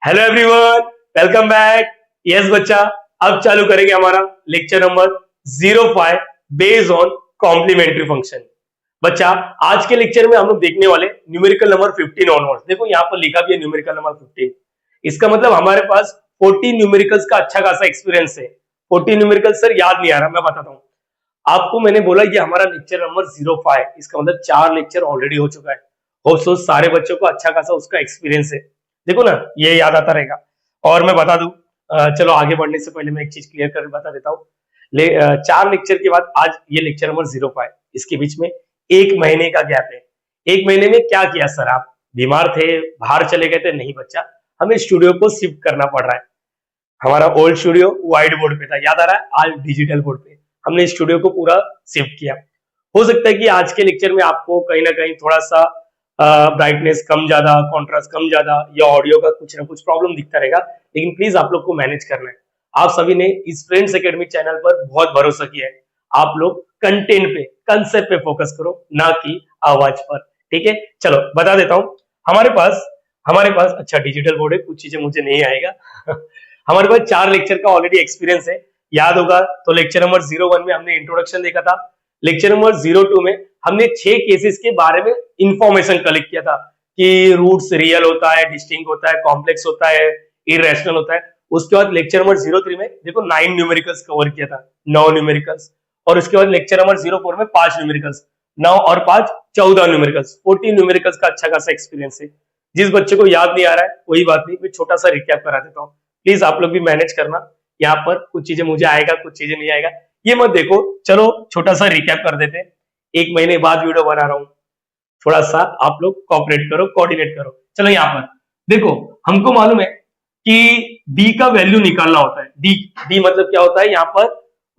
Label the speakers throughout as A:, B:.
A: Hello everyone, welcome back. Yes बच्चा, अब चालू करेंगे हमारा lecture number 05 based on complementary function. बच्चा, आज के लेक्चर में हम लोग देखने वाले न्यूमेरिकल नंबर 15 ऑनवर्ड्स। देखो यहाँ पर लिखा भी है न्यूमेरिकल नंबर 15। इसका मतलब हमारे पास 14 न्यूमेरिकल्स का अच्छा खासा एक्सपीरियंस है। 14 न्यूमेरिकल सर याद नहीं आ रहा, मैं बताता हूँ आपको। मैंने बोला ये हमारा लेक्चर नंबर 05, इसका मतलब 4 लेक्चर ऑलरेडी हो चुका है। होप सो सारे बच्चों को अच्छा खासा उसका एक्सपीरियंस है। देखो ना, ये याद आता रहेगा। और मैं बता दूं, चलो आगे बढ़ने से पहले मैं एक चीज क्लियर कर बता देता हूँ। 4 लेक्चर के बाद आज ये लेक्चर नंबर 05, इसके बीच में 1 महीने का गैप है। 1 महीने में क्या किया सर? आप बीमार थे, बाहर चले गए थे? नहीं बच्चा, हमें स्टूडियो को शिफ्ट करना पड़ रहा है। हमारा ओल्ड स्टूडियो व्हाइट बोर्ड पे था, याद आ रहा है? आज डिजिटल बोर्ड पे हमने स्टूडियो को पूरा शिफ्ट किया। हो सकता है कि आज के लेक्चर में आपको कहीं ना कहीं थोड़ा सा ब्राइटनेस कम ज्यादा, कॉन्ट्रास्ट कम ज्यादा या ऑडियो का कुछ ना कुछ प्रॉब्लम दिखता रहेगा, लेकिन प्लीज आप लोग को मैनेज करना है। आप सभी ने इस फ्रेंड्स एकेडमी चैनल पर बहुत भरोसा किया है। आप लोग कंटेंट पे, कंसेप्ट पे फोकस करो, ना कि आवाज पर। ठीक है, चलो बता देता हूँ। हमारे पास अच्छा डिजिटल बोर्ड है, कुछ चीजें मुझे नहीं आएगा हमारे पास 4 लेक्चर का ऑलरेडी एक्सपीरियंस है। याद होगा तो लेक्चर नंबर 01 में हमने इंट्रोडक्शन देखा था। लेक्चर नंबर 02 में हमने 6 केसेस के बारे में इंफॉर्मेशन कलेक्ट किया था कि रूट्स रियल होता है, डिस्टिंक्ट होता है, कॉम्प्लेक्स होता है, इरेशनल होता है। उसके बाद लेक्चर नंबर 03 में देखो 9 न्यूमेरिकल्स कवर किया था, 9 न्यूमेरिकल्स। और उसके बाद लेक्चर नंबर 04 में 5 न्यूमेरिकल्स, 9 और 5 14 न्यूमेरिकल्स, 14 न्यूमेरिकल्स का अच्छा खासा एक्सपीरियंस है। जिस बच्चे को याद नहीं आ रहा है कोई बात नहीं, मैं छोटा सा रिकैप करा देता हूँ। प्लीज आप लोग भी मैनेज करना। यहाँ पर कुछ चीजें मुझे आएगा, कुछ चीजें नहीं आएगा, ये मत देखो। चलो छोटा सा रिकैप कर देते हैं। 1 महीने बाद वीडियो बना रहा हूँ, थोड़ा सा आप लोग कोऑपरेट करो, कोऑर्डिनेट करो। चलो यहाँ पर देखो, हमको मालूम है कि डी का वैल्यू निकालना होता है। डी मतलब क्या होता है? यहाँ पर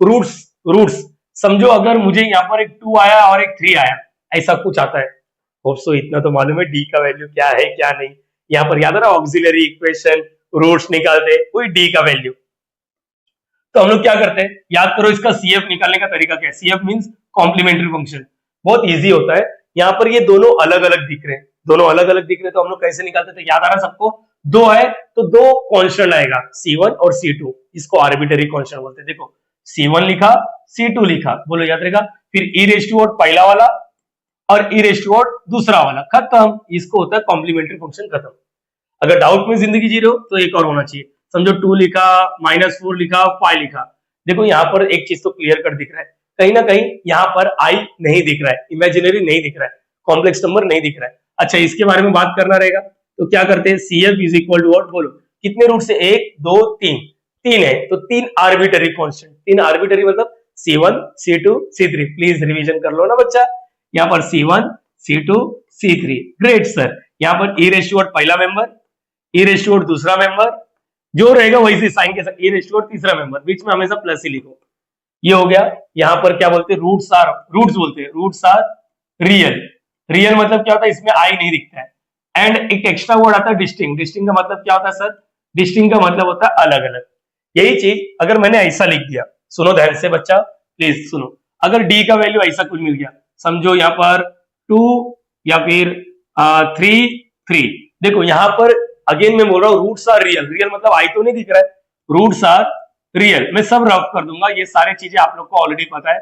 A: रूट्स समझो। अगर मुझे यहाँ पर एक 2 आया और एक 3 आया, ऐसा कुछ आता है। होप सो इतना तो मालूम है डी का वैल्यू क्या है क्या नहीं। यहाँ पर याद है ना, ऑक्सिलरी इक्वेशन, रूट्स निकालते कोई डी का वैल्यू। तो हम लोग क्या करते हैं, याद करो इसका सीएफ निकालने का तरीका क्या है। CF means complementary function. बहुत इजी होता है। यहाँ पर ये दोनों अलग अलग दिख रहे हैं, दोनों अलग अलग दिख रहे हैं, तो हम लोग कैसे निकालते थे? याद आ रहा है सबको? 2 है तो 2 कांस्टेंट आएगा, C1 और C2। इसको आर्बिट्ररी कांस्टेंट बोलते हैं। देखो C1 लिखा, C2 लिखा, बोलो याद रहेगा। फिर ई रेज़ टू आउट पहला वाला और ई रेज़ टू आउट दूसरा वाला, खत्म। इसको होता है कॉम्प्लीमेंट्री फंक्शन, खत्म। अगर डाउट में जिंदगी जी रहे हो तो एक और होना चाहिए। समझो 2 लिखा, -4 लिखा, 5 लिखा। देखो यहाँ पर एक चीज तो क्लियर कर दिख रहा है, कहीं ना कहीं यहाँ पर आई नहीं दिख रहा है, इमेजिनरी नहीं दिख रहा है, कॉम्प्लेक्स नंबर नहीं दिख रहा है। अच्छा, इसके बारे में बात करना रहेगा तो क्या करते हैं? CF is equal to what? बोलो कितने रूट से? 1 2 3, 3 है तो 3 आर्बिटरी कांस्टेंट। 3 आर्बिटरी मतलब C1 C2 C3। Please revision कर लो ना बच्चा। यहाँ पर C1 C2 C3, great sir. यहाँ पर ई रेज़ टू आउट पहला member, e raise to out दूसरा मेंबर, जो रहेगा वही से साइन के साथ ई रेज़ टू आउट तीसरा मेंबर, बीच में हमेशा प्लस ही लिखो। ये हो गया। यहाँ पर क्या बोलते हैं? रूट्स बोलते हैं, रूट्स आर रियल। रियल मतलब क्या होता है? इसमें आई नहीं दिखता है। एंड एक एक्स्ट्रा वर्ड आता है डिस्टिंक्ट। डिस्टिंक्ट का मतलब क्या होता है सर? डिस्टिंक्ट का मतलब होता है अलग अलग। यही चीज अगर मैंने ऐसा लिख दिया, सुनो ध्यान से बच्चा, प्लीज सुनो। अगर डी का वैल्यू ऐसा कुछ मिल गया, समझो यहाँ पर 2 या फिर 3। देखो यहाँ पर अगेन मैं बोल रहा हूँ रूट्स आर रियल। रियल मतलब आई तो नहीं दिख रहा है, रूट्स आर रियल। मैं सब रफ कर दूंगा, ये सारी चीजें आप लोग को ऑलरेडी पता है।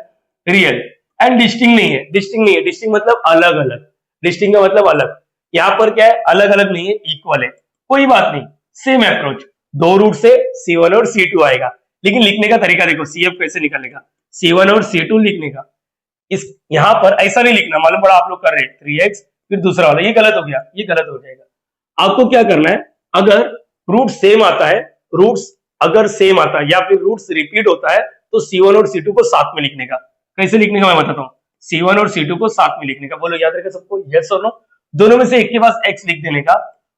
A: रियल एंड डिस्टिंक्ट नहीं है। डिस्टिंक्ट मतलब अलग अलग। डिस्टिंक्ट का मतलब अलग। यहाँ पर क्या है? अलग अलग नहीं है, इक्वल है। कोई बात नहीं, सेम अप्रोच। 2 रूट से C1 और C2 आएगा, लेकिन लिखने का तरीका देखो। CF कैसे निकलेगा? C1 और C2 लिखने का। इस यहाँ पर ऐसा नहीं लिखना, मालूम पड़ा आप लोग कर रहे हैं 3x फिर दूसरा वाला, ये गलत हो गया, ये गलत हो जाएगा। आपको क्या करना है? अगर रूट सेम आता है, रूट्स अगर सेम आता है या फिर रूट्स रिपीट होता है, तो C1 और C2 को साथ में लिखने का। कैसे लिखने का मैं बताता हूँ। C1 और C2 को साथ में लिखने का, बोलो याद रखेगा सबको? यस और नो? दोनों में से एक के पास x लिख देने का,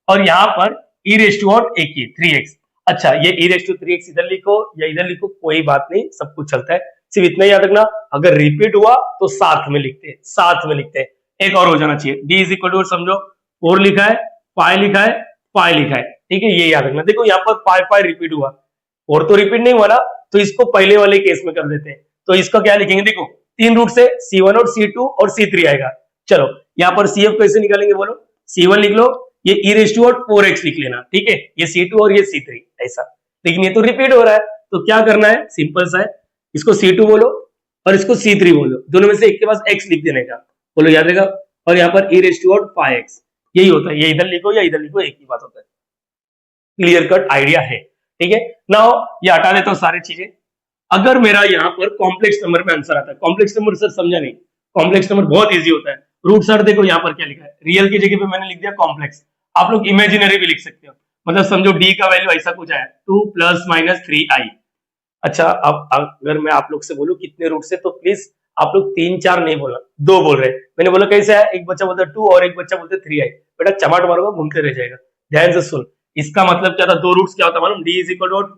A: और यहाँ पर ई रेज़ टू आउट एक ही 3x। अच्छा, ये ई रेज़ टू 3x इधर लिखो या इधर लिखो, कोई बात नहीं, सब कुछ चलता है। सिर्फ इतना याद रखना, अगर रिपीट हुआ तो साथ में लिखते हैं, साथ में लिखते हैं। एक और हो जाना चाहिए। डी इज इक्वल टू, समझो 4 लिखा है, 5 लिखा है, 5 लिखा है, ठीक है, ये याद रखना। देखो यहाँ पर 5 रिपीट हुआ, और तो रिपीट नहीं हुआ ना, तो इसको पहले वाले केस में कर देते हैं। तो इसका क्या लिखेंगे? देखो 3 रूट से C1 और C2 और C3 आएगा। चलो यहाँ पर CF कैसे निकालेंगे? बोलो C1 लिख लो, ये e रेज़ टू 4x लिख लेना, ठीक है, ये C2 और ये C3 ऐसा। लेकिन ये तो रिपीट हो रहा है, तो क्या करना है, सिंपल सा है, इसको C2 बोलो और इसको C3 बोलो, दोनों में से एक के पास x लिख देने का, बोलो याद रहेगा। और यहाँ पर e रेज़ टू 5x, यही होता है, ये इधर लिखो या इधर लिखो, एक ही बात होता है। क्लियर कट आइडिया है, ठीक है। नाउ ये हटा देता हूँ सारी चीजें। अगर मेरा यहाँ पर कॉम्प्लेक्स नंबर में आंसर आता है, कॉम्प्लेक्स नंबर सर समझा नहीं, कॉम्प्लेक्स नंबर बहुत इजी होता है। रूट सर देखो यहाँ पर क्या लिखा है, रियल की जगह पे मैंने लिख दिया कॉम्प्लेक्स, आप लोग इमेजिनरी भी लिख सकते हो, मतलब समझो डी का वैल्यू ऐसा कुछ आया 2 + -3i। अच्छा, अब अगर मैं आप लोग से बोलूं कितने रूट से, तो प्लीज आप लोग 3-4 नहीं बोलना, 2 बोल रहे हैं। मैंने बोला कैसे है, एक बच्चा बोलता 2 और एक बच्चा बोलते 3i, बेटा चमाट मारूंगा घूमते रह जाएगा। ध्यान से सुन, इसका मतलब क्या था, 2 रूट्स क्या होता है मालूम, d =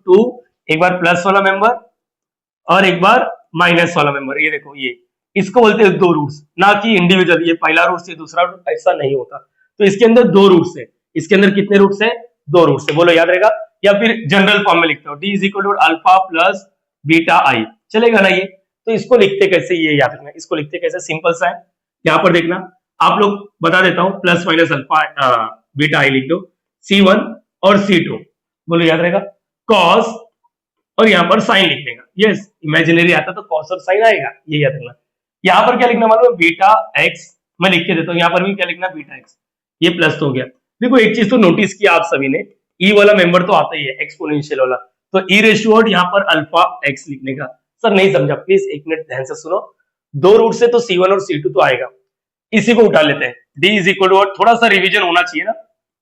A: 2, एक बार प्लस वाला मेंबर और एक बार माइनस वाला मेंबर, ये देखो ये, इसको बोलते हैं 2 रूट्स, ना कि इंडिविजुअल, ये पहला रूट से दूसरा रूट, ऐसा नहीं होता। तो इसके अंदर 2 रूट्स है, इसके अंदर कितने रूट्स है, 2 रूट्स है, बोलो याद रहेगा। या फिर जनरल फॉर्म में लिखते हो d = α + βi, चलेगा ना ये। तो इसको लिखते कैसे, ये याद रखना, इसको लिखते कैसे, सिंपल सा है। यहाँ पर देखना, आप लोग बता देता हूं, +- α βi लिख दो, C1 और C2, बोलो याद रहेगा, cos और यहाँ पर साइन लिख देगा। यस, इमेजिनरी आता तो cos और साइन आएगा, ये याद रखना। यहाँ पर क्या लिखना मालूम है, बीटा एक्स, मैं लिख के देता हूँ, यहाँ पर भी क्या लिखना, बीटा एक्स, ये प्लस तो हो गया। देखो एक चीज तो नोटिस किया आप सभी ने, ई वाला मेंबर तो आता ही है, एक्सपोनेंशियल वाला, तो e रेज़ टू यहाँ पर अल्फा एक्स लिखने का। सर नहीं समझा, प्लीज एक मिनट ध्यान से सुनो, 2 रूट से तो C1 और C2 तो आएगा, इसी को उठा लेते हैं, d = थोड़ा सा रिवीजन होना चाहिए ना।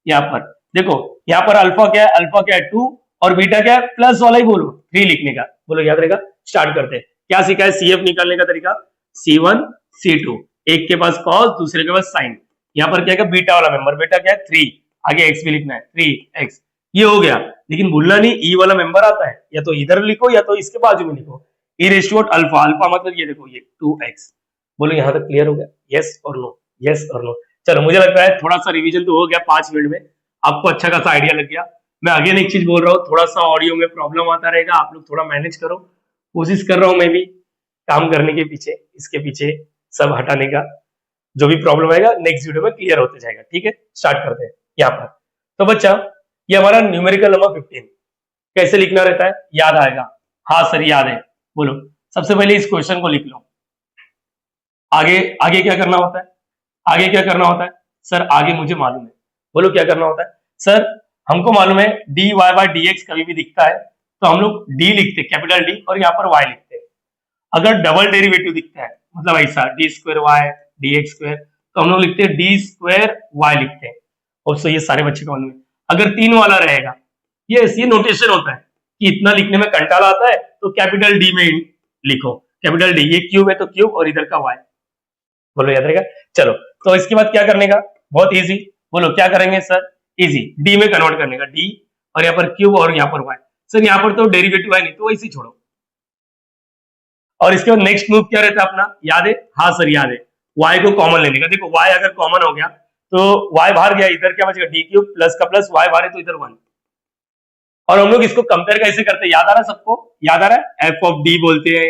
A: यहाँ पर देखो, यहाँ पर अल्फा क्या है, अल्फा क्या है 2, और बीटा क्या है, प्लस वाला ही बोलो 3 लिखने का, बोलो याद रहेगा। स्टार्ट करते हैं, क्या सीखा है, CF निकालने का तरीका, C1 C2, एक के पास cos दूसरे के पास साइन, यहाँ पर क्या है, बीटा वाला मेंबर, बेटा क्या है 3, आगे x भी लिखना है 3x, ये हो गया। लेकिन भूलना नहीं, ई वाला मेंबर आता है, या तो इधर लिखो या तो इसके बाजू में लिखो, e raise to alpha, alpha मतलब ये देखो ये 2x। बोलो यहाँ तक क्लियर हो गया, यस और नो, यस और नो। चलो मुझे लगता है थोड़ा सा रिवीजन तो हो गया 5 मिनट में, आपको अच्छा खासा आइडिया लग गया। मैं अगेन एक चीज बोल रहा हूँ, थोड़ा सा ऑडियो में प्रॉब्लम आता रहेगा, आप लोग थोड़ा मैनेज करो, कोशिश कर रहा हूँ मैं भी काम करने के पीछे, इसके पीछे सब हटाने का, जो भी प्रॉब्लम आएगा नेक्स्ट वीडियो में क्लियर होते जाएगा, ठीक है। स्टार्ट करते हैं यहाँ पर। तो बच्चा, ये हमारा न्यूमेरिकल नंबर 15 कैसे लिखना रहता है, याद आएगा, हाँ सर याद है, बोलो। सबसे पहले इस क्वेश्चन को लिख लो, आगे आगे क्या करना होता है, आगे क्या करना होता है सर, आगे मुझे मालूम है, बोलो क्या करना होता है सर। हमको मालूम है dy बाय dx कभी भी दिखता है तो हम लोग d लिखते, कैपिटल D, और यहाँ पर y लिखते हैं। अगर डबल डेरिवेटिव दिखता है, मतलब ऐसा d² y dx², तो हम लोग लिखते हैं d² y लिखते हैं। और सो ये सारे बच्चे को मालूम है। अगर 3 वाला रहेगा, ये नोटेशन होता है कि इतना लिखने में कंटाला आता है तो कैपिटल D में लिखो, कैपिटल D, ये क्यूब है तो क्यूब और इधर का y, बोलो याद रहेगा। चलो तो इसके बाद क्या करने का, बहुत इजी, बोलो क्या करेंगे सर, इजी, डी में कन्वर्ट करने का, डी और यहाँ पर क्यूब और यहाँ पर वाई। सर यहाँ पर तो डेरिवेटिव है नहीं, तो वैसे छोड़ो। और इसके बाद नेक्स्ट मूव क्या रहता है अपना, याद है, हाँ सर याद है, y को कॉमन लेने का। देखो y अगर कॉमन हो गया तो y बाहर गया, इधर क्या बचेगा, डी क्यूब प्लस का प्लस, y बाहर है तो इधर 1। और हम लोग इसको कंपेयर कैसे करते हैं, याद आ रहा है सबको, याद आ रहा है, एफ ऑफ डी बोलते हैं,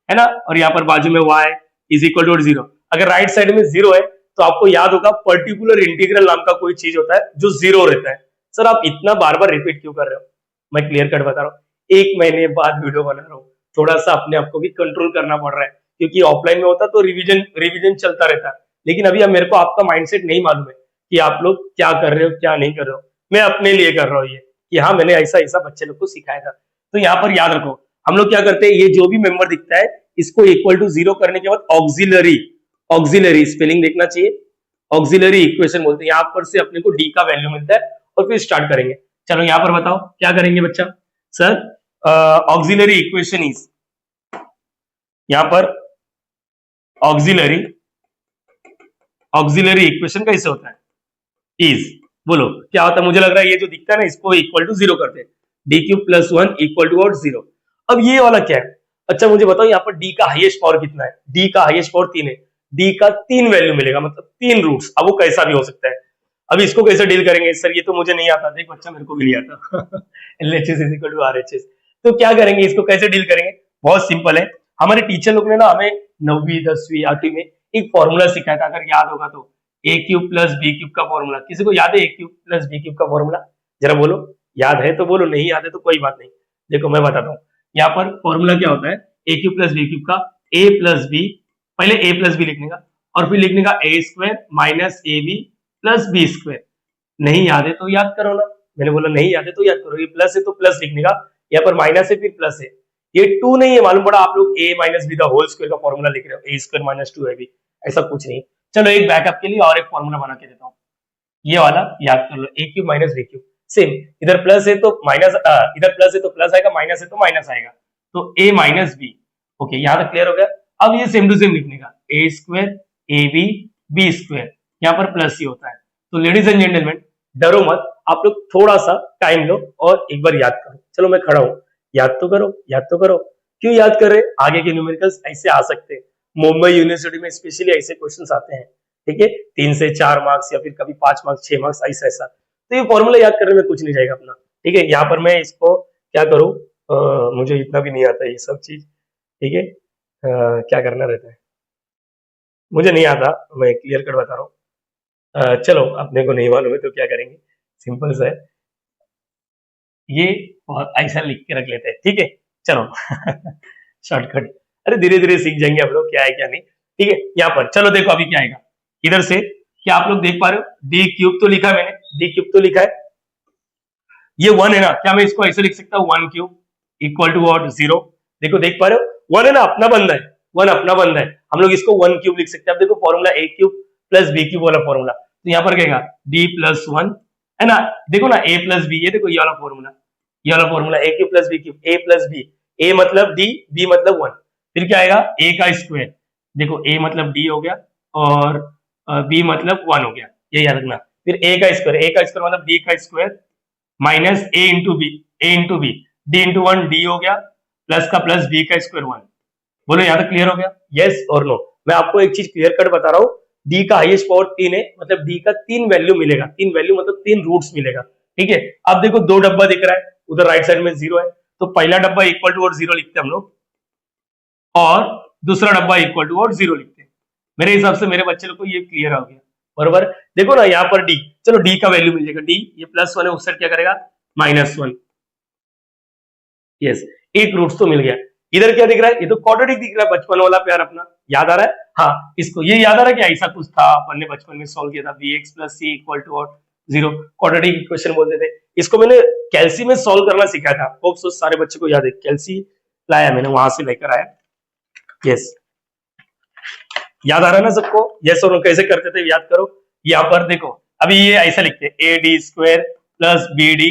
A: है ना। और यहाँ पर बाजू में y = 0, अगर राइट साइड में 0 है तो आपको याद होगा पर्टिकुलर इंटीग्रल नाम का कोई चीज होता है जो 0 रहता है। सर आप इतना बार बार रिपीट क्यों कर रहे हो, मैं क्लियर कट बता रहा हूँ, 1 महीने बाद वीडियो बना रहा हूँ, थोड़ा सा अपने आप को भी कंट्रोल करना पड़ रहा है, क्योंकि ऑफलाइन में होता तो रिवीजन चलता रहता है। लेकिन अभी अब मेरे को आपका माइंडसेट नहीं मालूम है कि आप लोग क्या कर रहे हो क्या नहीं कर रहे हो, मैं अपने लिए कर रहा हूँ ये, कि हाँ मैंने ऐसा ऐसा बच्चे लोग को सिखाया था। तो यहाँ पर याद रखो, हम लोग क्या करते हैं, ये जो भी मेंबर दिखता है इसको = 0 करने के बाद ऑक्सिलरी स्पेलिंग देखना चाहिए, ऑक्सिलरी इक्वेशन बोलते हैं, यहाँ पर से अपने को डी का वैल्यू मिलता है और फिर स्टार्ट करेंगे। चलो यहाँ पर बताओ क्या करेंगे बच्चा, सर ऑक्सिलरी इक्वेशन इज, यहाँ पर ऑक्सिलरी इक्वेशन कैसे होता है, इज, बोलो क्या होता है। मुझे लग रहा है ये जो दिखता है ना, इसको = 0 करते हैं, d³ + 1 = 0। अब ये वाला क्या है, अच्छा मुझे बताओ यहाँ पर d का हाईएस्ट पावर कितना है, d का हाईएस्ट पावर 3 है, d का 3 वैल्यू मिलेगा, मतलब 3 रूट्स। अब वो कैसा भी हो सकता है, अब इसको कैसे डील करेंगे सर, ये तो मुझे नहीं आता, देख बच्चा मेरे को भी नहीं आता LHS = RHS, तो क्या करेंगे, इसको कैसे डील करेंगे, बहुत सिंपल है। हमारे टीचर लोग ने ना हमें 9वीं 10वीं 8वीं में एक फॉर्मूला सिखाया था, अगर याद होगा तो, ए क्यूब प्लस बी क्यूब का फॉर्मूला, किसी को याद है A cube plus b cube का फॉर्मूला? जरा बोलो, याद है तो बोलो, नहीं याद है तो कोई बात नहीं। देखो मैं बताता हूँ, यहाँ पर फॉर्मूला क्या होता है A cube plus b cube का, ए प्लस बी, पहले ए प्लस बी लिखने का और फिर लिखने का A square minus A B plus B square. नहीं याद है तो याद करो ना, मैंने बोला नहीं याद है तो याद करो, ये प्लस है तो प्लस लिखने का, यहाँ पर माइनस है फिर प्लस है, ये टू नहीं है, मालूम पड़ा आप लोग A minus B the whole square का फॉर्मूला लिख रहे हो, ए स्क्वायर माइनस टू है बी, ऐसा कुछ नहीं। चलो एक बैकअप के लिए और एक फॉर्मूला बना के देता हूँ, ये वाला याद कर लो, A cube minus B cube, same, इधर प्लस है तो माइनस, इधर प्लस है तो प्लस आएगा, माइनस है तो माइनस आएगा, तो ए माइनस बी। ओके, यहाँ तक क्लियर हो गया। अब ये सेम टू सेम लिखने का, A square A B B square, यहाँ पर प्लस ही होता है। तो लेडीज एंड जेंटलमैन, डरो मत, आप लोग थोड़ा सा टाइम लो और एक बार याद करो। चलो मैं खड़ा हूँ, याद तो करो, याद तो करो। क्यों याद कर रहे? आगे के न्यूमेरिकल्स ऐसे आ सकते हैं, मुंबई यूनिवर्सिटी में स्पेशली ऐसे क्वेश्चंस आते हैं, ठीक है, 3 से 4 मार्क्स या फिर कभी 5 मार्क्स 6 मार्क्स ऐसा ऐसा। तो ये फॉर्मूला याद करने में कुछ नहीं जाएगा अपना, ठीक है। यहाँ पर मैं इसको क्या करूँ, मुझे इतना भी नहीं आता ये सब चीज, ठीक है, क्या करना रहता है मुझे नहीं आता, मैं क्लियर कट बता रहा हूँ। चलो अपने को नहीं मालूम है तो क्या करेंगे, सिंपल सा है ये, और ऐसा लिख के रख लेते हैं, ठीक है, चलो शॉर्टकट, अरे धीरे धीरे सीख जाएंगे हम लोग क्या है क्या नहीं, ठीक है। यहाँ पर चलो देखो अभी क्या आएगा, इधर से क्या आप लोग देख पा रहे हो, डी क्यूब तो लिखा है मैंने, डी क्यूब तो लिखा है, ये 1 है ना, क्या मैं इसको ऐसे लिख सकता हूँ 1 क्यूब इक्वल टू व्हाट 0, देखो देख पा रहे हो 1 है ना, अपना बंदा है, 1 अपना बंदा है, हम लोग इसको 1 क्यूब लिख सकते हैं। अब देखो फॉर्मूला ए क्यूब प्लस बी क्यूब वाला फॉर्मूला, तो यहाँ पर कहेगा डी प्लस 1 है ना, देखो ना ए प्लस बी, ये देखो ये वाला फॉर्मूला, ये वाला फॉर्मूला ए क्यूब प्लस बी क्यूब, ए प्लस बी, ए मतलब डी, बी मतलब 1, फिर क्या आएगा ए का स्क्वायर, देखो ए मतलब डी हो गया और बी मतलब 1 हो गया, ये याद रखना, फिर ए का स्क्वायर, ए का स्क्वायर मतलब डी का square minus A into B, A into B, D into 1 D हो गया, प्लस का प्लस बी का स्क्वायर 1। बोलो यहाँ तक क्लियर हो गया, यस और नो? मैं आपको एक चीज क्लियर कट बता रहा हूँ, डी का हाईएस्ट पावर 3 है, मतलब डी का 3 वैल्यू मिलेगा, 3 वैल्यू मतलब 3 रूट्स मिलेगा, ठीक है। अब देखो 2 डब्बा दिख रहा है, उधर राइट साइड में 0 है, तो पहला डब्बा इक्वल टू और 0 लिखते हैं हम लोग, और दूसरा डब्बा इक्वल टू और 0 लिखते हैं। मेरे हिसाब से मेरे बच्चे लोग को ये क्लियर हो गया, बराबर। देखो ना यहाँ पर डी, चलो डी का वैल्यू मिल जाएगा, डी ये +1 है, उस साइड क्या करेगा -1, यस, एक रूट्स तो मिल गया। इधर क्या दिख रहा है, ये तो क्वाड्रेटिक दिख रहा है, बचपन वाला प्यार अपना याद आ रहा है, हाँ इसको ये याद आ रहा है कि ऐसा कुछ था अपन ने बचपन में सॉल्व किया था, bx + c = 0, क्वाड्रेटिक इक्वेशन बोलते थे इसको, मैंने कैल्सी में सॉल्व करना सिखाया था, होप सो सारे बच्चों को याद है, कैल्सी लाया मैंने, वहां से लेकर आया, यस याद आ रहा है ना सबको, यस और नो कैसे करते थे याद करो। यहाँ पर देखो अभी ये ऐसा लिखते हैं AD² + BD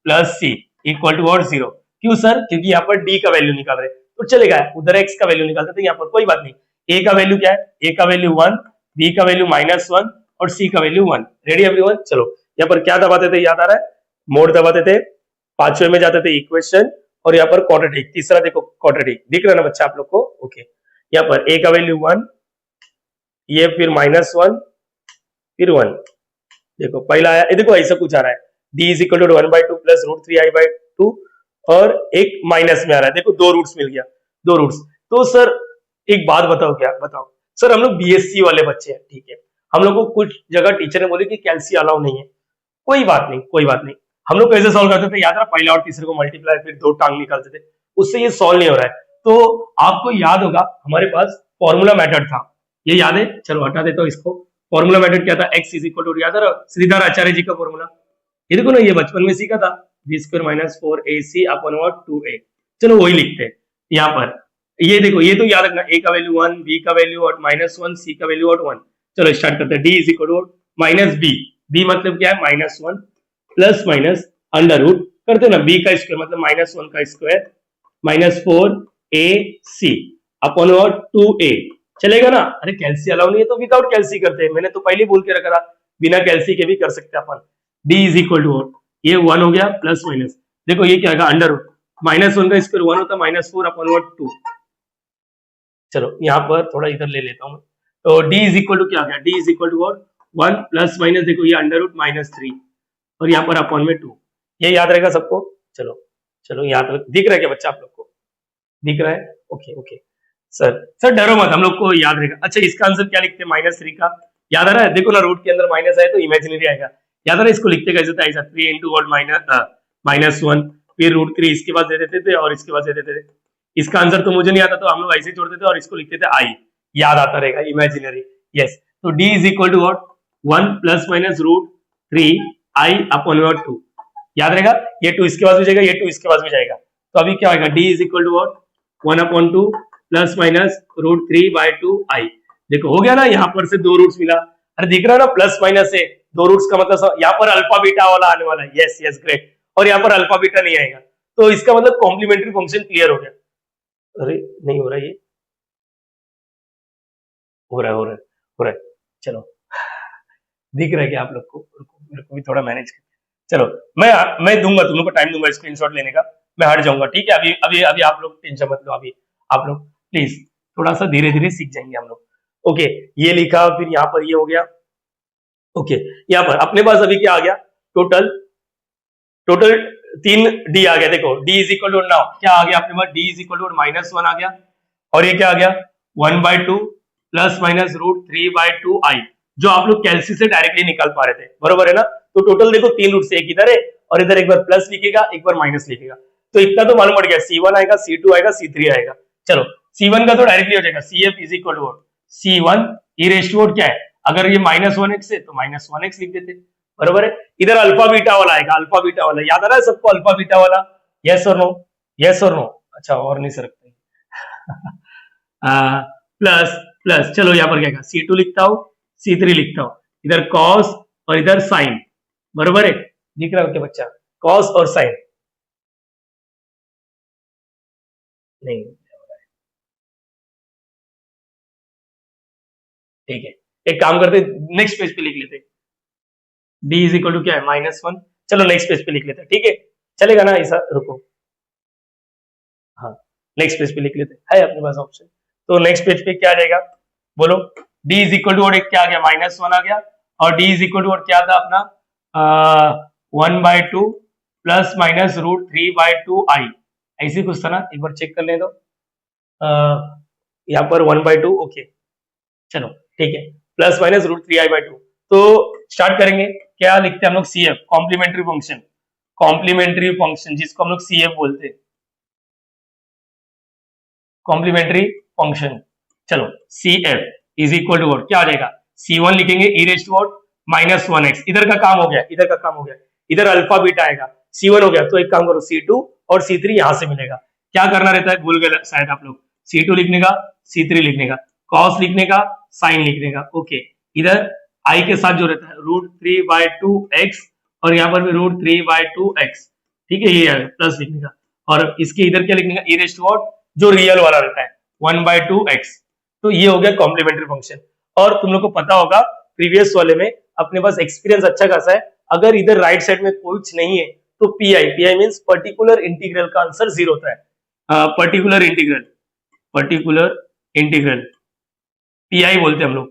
A: + C = 0, क्यों सर? क्योंकि यहाँ पर डी का वैल्यू निकाल रहे, तो चलेगा, उधर एक्स का वैल्यू निकालते थे, यहाँ पर कोई बात नहीं। ए का वैल्यू क्या है, ए का वैल्यू 1, बी का वैल्यू -1 और सी का वैल्यू 1। Ready everyone? चलो यहाँ पर क्या दबाते थे, याद आ रहा है, मोड दबाते थे, पांचवें में जाते थे इक्वेशन, और यहाँ पर क्वाड्रेटिक, तीसरा देखो क्वाड्रेटिक, दिख रहा है ना बच्चा आप लोग को? ओके, यहाँ पर ए का वैल्यू 1, ये फिर -1 फिर 1, देखो पहला आया, ये देखो ऐसा कुछ आ रहा है, d = 1/2 + √3i/2, और एक माइनस में आ रहा है, देखो 2 रूट्स मिल गया, 2 रूट्स। तो सर एक बात बताओ, क्या बताओ सर, हम लोग बीएससी वाले बच्चे हैं, ठीक है, हम लोग को कुछ जगह टीचर ने बोले कि कैल्सी अलाउ नहीं है, कोई बात नहीं, कोई बात नहीं, हम लोग कैसे सॉल्व करते थे, याद रहा, पहले और तीसरे को मल्टीप्लाई, फिर 2 टांग निकालते थे, उससे ये सॉल्व नहीं हो रहा है। तो आपको याद होगा हमारे पास फॉर्मूला मेथड था, ये याद है? चलो हटा देता हूँ इसको। फॉर्मूला मेथड क्या था, x = याद है श्रीधर आचार्य जी का फॉर्मूला, ये देखो ना, ये बचपन में सीखा था, b² - 4ac/2a, चलो वही लिखते हैं यहाँ पर। ये देखो, ये तो याद रखना, a का वैल्यू 1, b का वैल्यू -1, c का वैल्यू 1। चलो स्टार्ट करते हैं, d = -b, b मतलब क्या है -1 प्लस माइनस अंडर रूट करते हैं ना, b का स्क्वायर मतलब -1 का स्क्वायर -4ac/2a, चलेगा ना? अरे कैल्सी अलाउ नहीं है तो विदाउट कैल्सी करते हैं, मैंने तो पहले बोल के रखा था, बिना कैल्सी के भी कर सकते हैं अपन। d = ये 1 हो गया प्लस माइनस, देखो ये क्या होगा अंडर रूट, -1 का स्क्वायर 1 होता है, -4/2। चलो यहाँ पर थोड़ा इधर ले लेता हूँ, तो d = क्या हो गया, d = 1 प्लस माइनस, देखो ये अंडर रूट -3 और यहाँ पर अपॉन में 2, ये याद रहेगा सबको? चलो चलो यहाँ तक दिख रहा है क्या बच्चा, आप लोग को दिख रहा है? ओके ओके सर डरो मत, हम लोग को याद रहेगा। अच्छा इसका आंसर क्या लिखते हैं, -3 का याद आ रहा है, देखो ना रूट के अंदर माइनस आए तो इमेजिनरी आएगा। याद आ रहा है, इसको लिखते कैसे था ऐसा, 3 इंटू वॉट -1, फिर √3 इसके पास दे देते थे और इसके पास दे देते थे। इसका आंसर तो मुझे नहीं आता, तो हम लोग ऐसे ही छोड़ते थे और इसको लिखते थे आई, याद आता रहेगा, इमेजिनरी। यस, तो d is equal to what, 1 ± √3 i upon 2, याद रहेगा। ये 2 इसके पास भी जाएगा, ये 2 इसके पास भी जाएगा, तो अभी क्या होगा, d is equal to what, 1/2 ± √3/2 i। देखो हो गया ना, यहाँ पर से 2 रूट्स मिला। अरे दिख रहा है ना, प्लस माइनस है 2 रूट्स का मतलब यहाँ पर अल्फा बीटा वाला आने वाला है। यस यस ग्रेट, और यहाँ पर अल्फा बीटा नहीं आएगा, तो इसका मतलब कॉम्प्लीमेंट्री फंक्शन क्लियर हो गया। अरे नहीं हो रहा, ये हो रहा है, हो रहा है, हो रहा है, चलो दिख रहा है क्या आप लोग को? मेरे को भी थोड़ा मैनेज कर, चलो मैं दूंगा तुम लोग को, टाइम दूंगा स्क्रीनशॉट लेने का, मैं हट जाऊंगा, ठीक है। अभी अभी अभी आप लोग टेंशन मत लो, अभी आप लोग प्लीज थोड़ा सा धीरे धीरे सीख जाएंगे हम लोग। ओके, ये लिखा, फिर यहाँ पर ये हो गया। ओके, यहाँ पर अपने पास अभी क्या आ गया, टोटल टोटल 3 डी आ गया। देखो d is equal to, now क्या आ गया अपने पास, d इज इक्वल टू -1 आ गया, और ये क्या आ गया 1/2 ±√3/2 i, जो आप लोग कैलसी से डायरेक्टली निकाल पा रहे थे, बरोबर है ना। तो टोटल देखो 3 रूट से, एक इधर है और इधर एक बार प्लस लिखेगा, एक बार माइनस लिखेगा, तो इतना तो मालूम पड़ गया, C1 आएगा, C2 आएगा, C3 आएगा। चलो C1 का तो डायरेक्टली हो जाएगा, CF is equal to C1 e raise to क्या है, अगर ये -1x है तो -1x लिख देते, बरोबर है। इधर अल्फा बीटा वाला आएगा, अल्फा बीटा वाला याद आ रहा है सबको, अल्फा बीटा वाला, यस और नो, यस और नो, अच्छा और नहीं सरकते प्लस प्लस, चलो यहाँ पर क्या C2 लिखता हूँ, C3 लिखता हूँ, इधर कॉस और इधर साइन, बरोबर है, दिख रहा है क्या बच्चा, कॉस और साइन नहीं, ठीक है, एक काम करते नेक्स्ट पेज पे लिख लेते, d इज इक्वल टू क्या है -1, चलो नेक्स्ट पेज पे लिख लेते हैं, ठीक है, चलेगा ना ऐसा, रुको, हाँ नेक्स्ट पेज पे लिख लेते है अपने पास ऑप्शन। तो नेक्स्ट पेज पे क्या आ जाएगा, बोलो, d इज इक्वल टू क्या आ गया, -1 आ गया, और d इज इक्वल टू क्या था अपना 1/2 ±√3/2 i, ऐसे कुछ था ना, एक बार चेक करने दो, यहाँ पर 1/2, ओके चलो ठीक है, ±√3i/2। तो स्टार्ट करेंगे, क्या लिखते हैं हम लोग, CF complementary function, complementary function जिसको हम लोग CF बोलते हैं, कॉम्प्लीमेंट्री फंक्शन। चलो CF इज इक्वल टू क्या आ जाएगा, C1 लिखेंगे e रेज़ टू -1x, इधर का काम हो गया, इधर का काम हो गया, इधर अल्फा बीटा आएगा, C1 हो गया, तो एक काम करो C2 और C3 यहां से मिलेगा। क्या करना रहता है, भूल गए शायद आप लोग, C2 लिखने का, C3 लिखने का, कॉस लिखने का, साइन लिखने का, ओके। इधर i के साथ जो रहता है √3/2x, और यहाँ पर भी √3/2x, ठीक है, ये प्लस लिखने का, और इसके इधर क्या लिखने का, e रेज़ टू जो रियल वाला रहता है 1/2x। तो ये हो गया कॉम्प्लीमेंट्री फंक्शन। और तुम लोग को पता होगा प्रीवियस वाले में अपने पास एक्सपीरियंस अच्छा खासा है, अगर इधर राइट साइड में कुछ नहीं है तो पी मींस पर्टिकुलर इंटीग्रल का आंसर 0 होता है। पर्टिकुलर इंटीग्रल पीआई बोलते हैं हम लोग,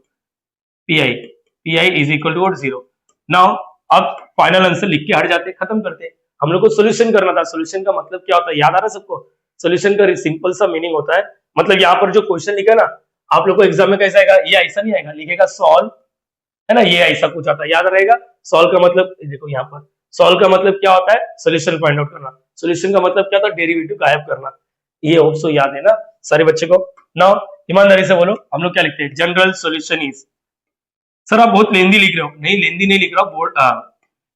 A: PI is equal to 0। Now अब फाइनल आंसर लिख के हट जाते, खत्म करते। हम लोग को सोल्यूशन करना था, सोल्यूशन का मतलब क्या होता है याद आ रहा है सबको, सोल्यूशन का सिंपल सा मीनिंग होता है, मतलब यहाँ पर जो क्वेश्चन लिखा ना, आप लोग को एग्जाम में कैसा आएगा, ये ऐसा नहीं आएगा, लिखेगा सॉल्व, है ना, ये ऐसा कुछ आता है, याद रहेगा। सॉल्व का मतलब देखो यहाँ पर, सॉल्व का मतलब क्या होता है, सोल्यूशन फाइंड आउट करना, सोल्यूशन का मतलब क्या होता है, डेरिवेटिव गायब करना, ये ऑल्सो याद है ना सारे बच्चे को। नाउ ईमानदारी से बोलो, हम लोग क्या लिखते हैं, जनरल सोल्यूशन इज, सर आप बहुत लेंदी लिख रहे हो, नहीं लेंदी नहीं लिख रहा हूँ, बोर्ड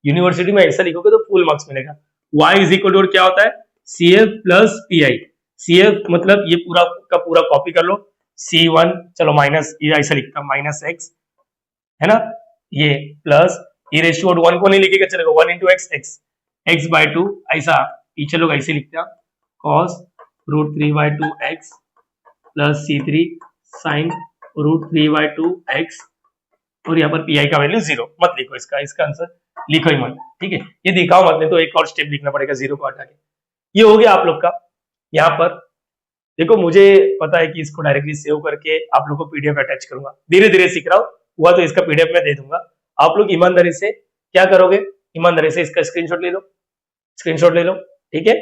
A: यूनिवर्सिटी में ऐसा लिखोगे तो फुल मार्क्स मिलेगा। y इज इक्वल टू क्या होता है, CF प्लस PI, CF मतलब ये पूरा का पूरा कॉपी कर लो, C1 चलो माइनस, ये ऐसा लिखता -x है ना, ये प्लस e रेज़ टू 1 को नहीं लिखेगा चलेगा, 1 into x, x/2, ऐसा पीछे लोग ऐसे लिखते हैं, cos √3/2x plus C3 sin √3/2x, और यहाँ पर PI का वैल्यू 0 मत लिखो, इसका आंसर लिखो ही मत, ठीक है, ये दिखाओ मत, नहीं तो एक और स्टेप लिखना पड़ेगा 0 को हटा के। ये हो गया आप लोग का। यहाँ पर देखो मुझे पता है कि इसको डायरेक्टली सेव करके आप लोग को PDF अटैच करूंगा, धीरे धीरे सीख रहा हूँ, हुआ तो इसका PDF में दे दूंगा। आप लोग ईमानदारी से क्या करोगे, ईमानदारी से इसका स्क्रीनशॉट ले लो, ठीक है,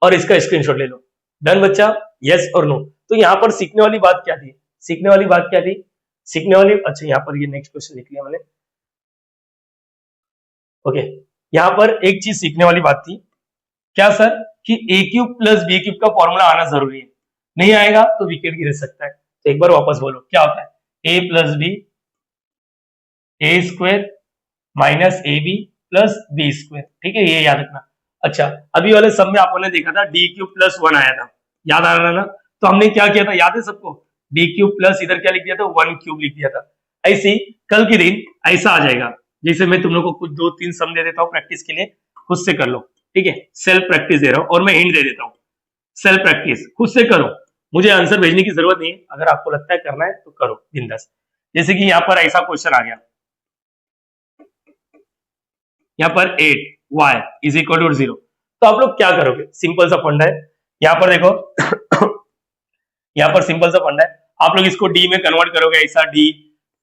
A: और इसका स्क्रीनशॉट ले लो, डन बच्चा, यस और नो। तो यहाँ पर सीखने वाली बात क्या थी, सीखने वाली बात क्या थी, सीखने वाली, अच्छा यहाँ पर ये नेक्स्ट क्वेश्चन लिख लिया मैंने। ओके, यहाँ पर एक चीज सीखने वाली बात थी, क्या सर, कि ए क्यूब प्लस बी क्यूब का फॉर्मूला आना जरूरी है, नहीं आएगा तो विकेट गिर सकता है। तो एक बार वापस बोलो क्या होता है, A plus B A square minus A B plus B square, ठीक है, ये याद रखना। अच्छा, अभी वाले सब में आपने देखा था डी क्यूब प्लस वन आया था, याद आ रहा है ना, तो हमने क्या किया था, याद है सबको, डी क्यूब प्लस इधर क्या लिख दिया था, वन क्यूब लिख दिया था। ऐसे ही कल के दिन ऐसा आ जाएगा, जैसे मैं तुम लोग को कुछ 2-3 सम दे देता हूँ प्रैक्टिस के लिए, खुद से कर लो, ठीक है, सेल्फ प्रैक्टिस दे रहा हूँ और मैं हिंट दे देता हूँ, सेल्फ प्रैक्टिस खुद से करो, मुझे आंसर भेजने की जरूरत नहीं है, अगर आपको लगता है करना है तो करो बिंदास। जैसे कि यहाँ पर ऐसा क्वेश्चन आ गया, यहाँ पर 8y इज इक्वल टू 0, तो आप लोग क्या करोगे, सिंपल सा फंडा है, यहाँ पर देखो यहाँ पर सिंपल सा फंडा है, आप लोग इसको d में कन्वर्ट करोगे, ऐसा d,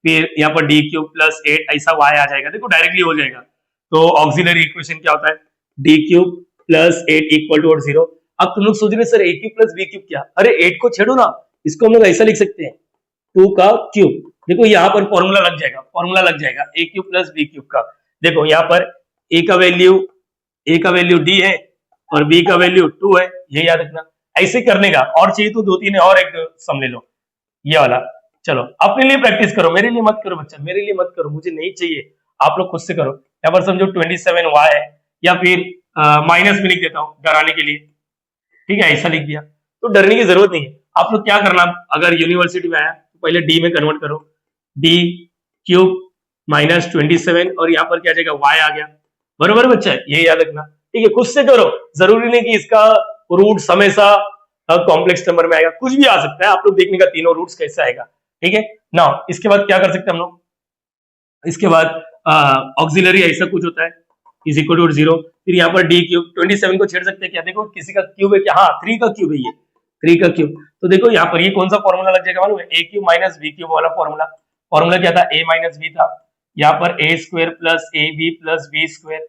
A: फिर यहाँ पर डी क्यूब प्लस 8 ऐसा y आ जाएगा, देखो डायरेक्टली हो जाएगा। तो ऑक्सिलरी इक्वेशन क्या होता है, d cube plus 8 equal to 0। अब तुम लोग सोच रहे sir a cube plus b cube क्या, अरे 8 को छेड़ो ना, इसको हम लोग ऐसा लिख सकते हैं 2 का क्यूब, देखो यहाँ पर फॉर्मूला लग जाएगा, फॉर्मूला लग जाएगा ए क्यूब प्लस बी क्यूब का। देखो यहाँ पर ए का वैल्यू डी है और बी का वैल्यू 2 है, ये याद रखना। ऐसे करने का और चाहिए तो 2-3 और एक सम ले लो, ये वाला। चलो अपने लिए प्रैक्टिस करो, मेरे लिए मत करो बच्चा, मेरे लिए मत करो, मुझे नहीं चाहिए, आप लोग खुद से करो। यहाँ पर समझो 27y है, या फिर माइनस में लिख देता हूँ डराने के लिए, ठीक है, ऐसा लिख दिया, तो डरने की जरूरत नहीं है। आप लोग क्या करना, अगर यूनिवर्सिटी में आया तो पहले डी में कन्वर्ट करो, डी क्यूब माइनस 27 और यहाँ पर क्या आ जाएगा, y आ गया, बरोबर बच्चा, ये याद रखना, ठीक है, खुद से करो, जरूरी नहीं कि इसका रूट हमेशा कॉम्प्लेक्स नंबर में आएगा, कुछ भी आ सकता है, आप लोग देखने का तीनों रूट्स कैसे आएगा, ठीक है ना। इसके बाद क्या कर सकते हैं हम लोग, इसके बाद ऑक्सिलरी ऐसा कुछ होता है इज इक्वल टू 0, फिर यहाँ पर डी क्यूब 27 को छेड़ सकते हैं क्या, देखो किसी का क्यूब है क्या, हाँ 3 का क्यूब है ये, 3 का क्यूब, तो देखो यहाँ पर ये कौन सा फॉर्मूला लग जाएगा मालूम है, A cube minus B cube वाला फॉर्मूला। फॉर्मूला क्या था, ए माइनस बी था, यहाँ पर A square plus A B plus B square,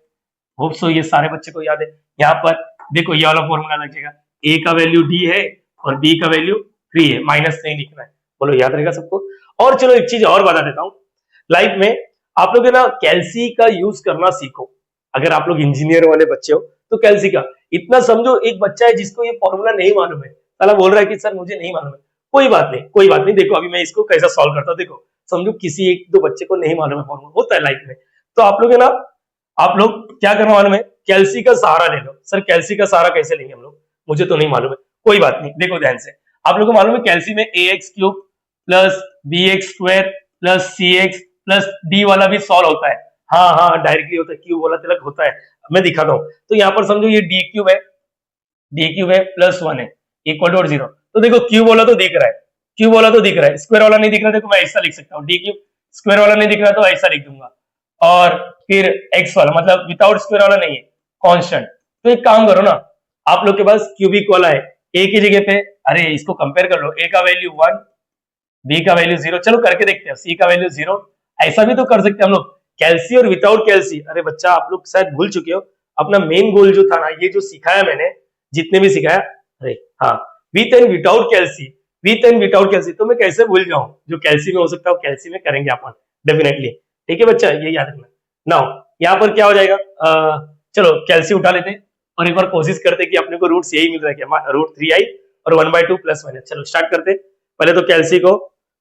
A: hope so ये सारे बच्चे को याद है। यहाँ पर देखो ये वाला फॉर्मूला लग जाएगा, ए का वैल्यू डी है और बी का वैल्यू 3 है, माइनस नहीं लिखना है, बोलो याद रहेगा सबको। और चलो एक चीज और बता देता हूँ, लाइफ में आप लोग है ना कैल्सी का यूज करना सीखो, अगर आप लोग इंजीनियर वाले बच्चे हो तो कैल्सी का इतना समझो, एक बच्चा है जिसको ये फॉर्मूला नहीं मालूम है, साला बोल रहा है कि सर मुझे नहीं मालूम है, कोई बात नहीं कोई बात नहीं, देखो अभी मैं इसको कैसा सॉल्व करता हूँ, देखो समझो किसी एक दो बच्चे को नहीं मालूम है फॉर्मूला, होता है लाइफ में, तो आप लोग है ना, आप लोग क्या करना मालूम है, कैल्सी का सहारा ले लो। सर कैल्सी का सहारा कैसे लेंगे हम लोग, मुझे तो नहीं मालूम है, कोई बात नहीं, देखो ध्यान से, आप लोग को मालूम है कैल्सी में A X cube plus B X square plus C X plus D वाला भी सॉल्व होता है, हाँ हाँ डायरेक्टली होता है, क्यूब वाला तिलक होता है, मैं दिखाता हूँ। तो यहाँ पर समझो ये डी क्यूब है प्लस 1 है इक्वल टू 0, तो देखो क्यूब वाला तो दिख रहा है, क्यूब वाला तो दिख रहा है, स्क्वायर वाला नहीं दिख रहा, देखो मैं ऐसा लिख सकता हूँ, डी क्यूब, स्क्वायर वाला नहीं दिख रहा तो ऐसा लिख दूंगा, और फिर एक्स वाला मतलब विदाउट स्क्वायर वाला नहीं है, कांस्टेंट। तो एक काम करो ना, आप लोग के पास क्यूबिक वाला है, ए की जगह पे, अरे इसको कंपेयर कर लो, ए का वैल्यू 1 बी का वैल्यू 0, चलो करके देखते हैं, सी का वैल्यू 0, ऐसा भी तो कर सकते हैं हम लोग, कैल्सी और विदाउट कैल्सी। अरे बच्चा आप लोग शायद भूल चुके हो, अपना मेन गोल जो था ना, ये जो सिखाया मैंने, जितने भी सिखाया, अरे हाँ, with and without calci, with and without calci, तो मैं कैसे भूल जाऊं, जो कैल्सी में हो सकता है कैल्सी में करेंगे अपन डेफिनेटली, ठीक है बच्चा, ये याद रखना। नाउ यहाँ पर क्या हो जाएगा, चलो कैल्सी उठा लेते हैं और एक बार कोशिश करते हैं कि अपने को रूट्स यही मिल रहा है क्या, √3i और 1/2 प्लस माइनस। चलो स्टार्ट करते हैं, पहले तो कैल्सी को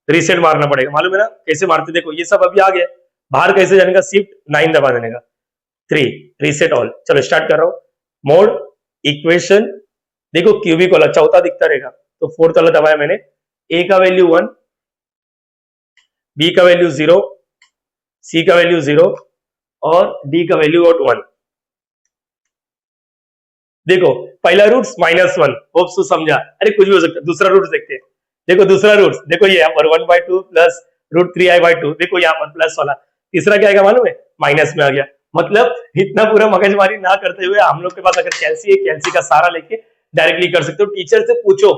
A: रीसेट मारना पड़ेगा, मालूम है ना कैसे मारते, देखो ये सब अभी आ गया, बाहर कैसे जाने का, शिफ्ट 9 दबा देने का, 3 रीसेट ऑल। चलो स्टार्ट कर रहा हूँ, मोड इक्वेशन, देखो क्यूबिक वाला चौथा दिखता रहेगा, तो 4th वाला दबाया मैंने, ए का वैल्यू 1 बी का वैल्यू 0 सी का वैल्यू 0 और डी का वैल्यू 1। देखो पहला रूट -1, होप सो समझा, अरे कुछ भी हो सकता है, दूसरा रूट देखते हैं, देखो दूसरा रूट, देखो ये यहाँ पर 1/2 प्लस √3i/2, देखो यहाँ पर प्लस वाला, तीसरा क्या आएगा मालूम है, माइनस में आ गया। मतलब इतना पूरा मगजमारी ना करते हुए हम लोग के पास अगर कैल्सी है, कैल्सी का सहारा लेके डायरेक्टली कर सकते हो, टीचर से पूछो,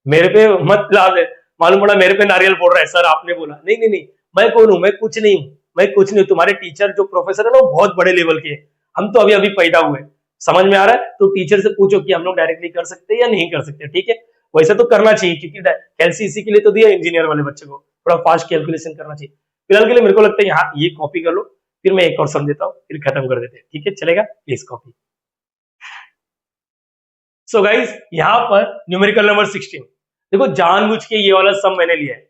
A: मेरे पे मत ला दे, मालूम पड़ा मेरे पे नारियल फोड़ रहा है, सर आपने बोला, नहीं नहीं नहीं, मैं कौन हूं, मैं कुछ नहीं हूं, मैं कुछ नहीं हूं, तुम्हारे टीचर जो प्रोफेसर है ना वो बहुत बड़े लेवल के, हम तो अभी अभी पैदा हुए, समझ में आ रहा है, तो टीचर से पूछो कि हम लोग डायरेक्टली कर सकते हैं या नहीं कर सकते, ठीक है, वैसे तो करना चाहिए, क्योंकि कैल्सी इसी के लिए तो दिया इंजीनियर वाले बच्चे को, थोड़ा फास्ट कैलकुलेशन करना चाहिए। फिलहाल के लिए मेरे को लगता है यहाँ ये कॉपी कर लो, फिर मैं एक और सम देता हूँ, फिर खत्म कर देते हैं। ठीक है, चलेगा? Please copy. सो गाइस, यहाँ पर न्यूमेरिकल नंबर 16, देखो जानबूझ के ये वाला सम मैंने लिया है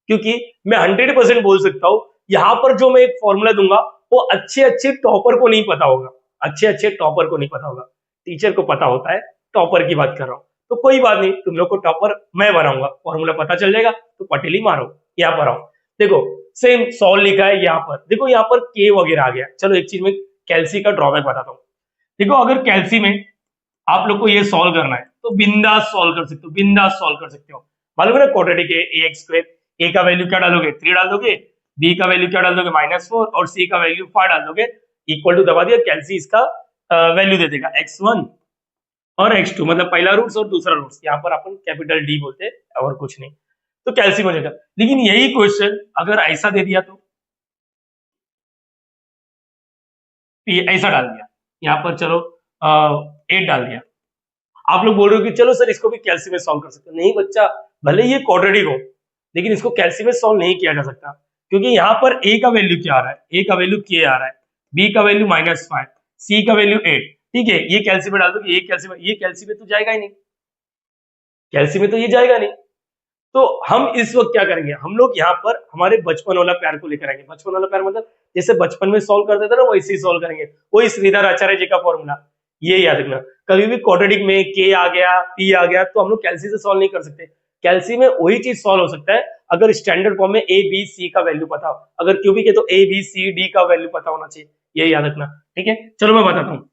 A: क्योंकि मैं 100% बोल सकता हूँ यहाँ पर जो मैं एक फॉर्मूला दूंगा वो अच्छे अच्छे टॉपर को नहीं पता होगा, अच्छे अच्छे टॉपर को नहीं पता होगा। टीचर को पता होता है, टॉपर की बात कर रहा हूँ। तो कोई बात नहीं, तुम लोग को टॉपर मैं बनाऊंगा, फॉर्मूला पता चल जाएगा तो पटेली मारो। यहाँ पर आओ, देखो सेम सॉल्व लिखा है यहाँ पर, देखो यहाँ पर के वगैरह आ गया। चलो एक चीज में कैल्सी का ड्रॉबैक बताता हूँ। देखो अगर कैल्सी में आप लोग को ये सॉल्व करना है तो बिंदास सॉल्व कर सकते हो, बिंदास सॉल्व कर सकते हो। मालूम है ना क्वाड्रेटिक है ए एक्स स्क्वायर, ए का वैल्यू क्या डालोगे 3 डाल दोगे, बी का वैल्यू क्या डाल दोगे -4 और सी का वैल्यू 5 डाल दोगे, इक्वल टू दबा दिया, कैल्सी इसका वैल्यू दे देगा x1 और x2, मतलब पहला रूट्स और दूसरा रूट्स, यहाँ पर अपन कैपिटल डी बोलते हैं और कुछ नहीं, तो कैल्सी हो जाएगा। लेकिन यही क्वेश्चन अगर ऐसा दे दिया तो ऐसा डाल दिया, यहाँ पर चलो 8 डाल दिया, आप लोग बोल रहे हो कि चलो सर इसको भी कैल्सी में सॉल्व कर सकते हो। नहीं बच्चा, भले ये क्वाड्रेटिक हो लेकिन इसको कैल्सी में सॉल्व नहीं किया जा सकता, क्योंकि यहाँ पर a का वैल्यू क्या आ रहा है, a का वैल्यू k आ रहा है, b का वैल्यू -5, c का वैल्यू 8। ठीक है, ये कैल्सी में डाल दो, ये कैल्सी में तो जाएगा ही नहीं, कैल्सी में तो ये जाएगा नहीं। तो हम इस वक्त क्या करेंगे, हम लोग यहाँ पर हमारे बचपन वाला प्यार को लेकर आएंगे। बचपन वाला प्यार मतलब जैसे बचपन में सॉल्व करते थे ना, वैसे ही सॉल्व करेंगे, वही श्रीधर आचार्य जी का फॉर्मूला, ये याद रखना। कभी भी क्वाड्रेटिक में के आ गया, पी आ गया, तो हम लोग कैल्सी से सॉल्व नहीं कर सकते। कैल्सी में वही चीज सॉल्व हो सकता है अगर स्टैंडर्ड फॉर्म में ए बी सी का वैल्यू पता हो, अगर क्यूबिक है तो ए बी सी डी का वैल्यू पता होना चाहिए, ये याद रखना। ठीक है, चलो मैं बताता हूँ।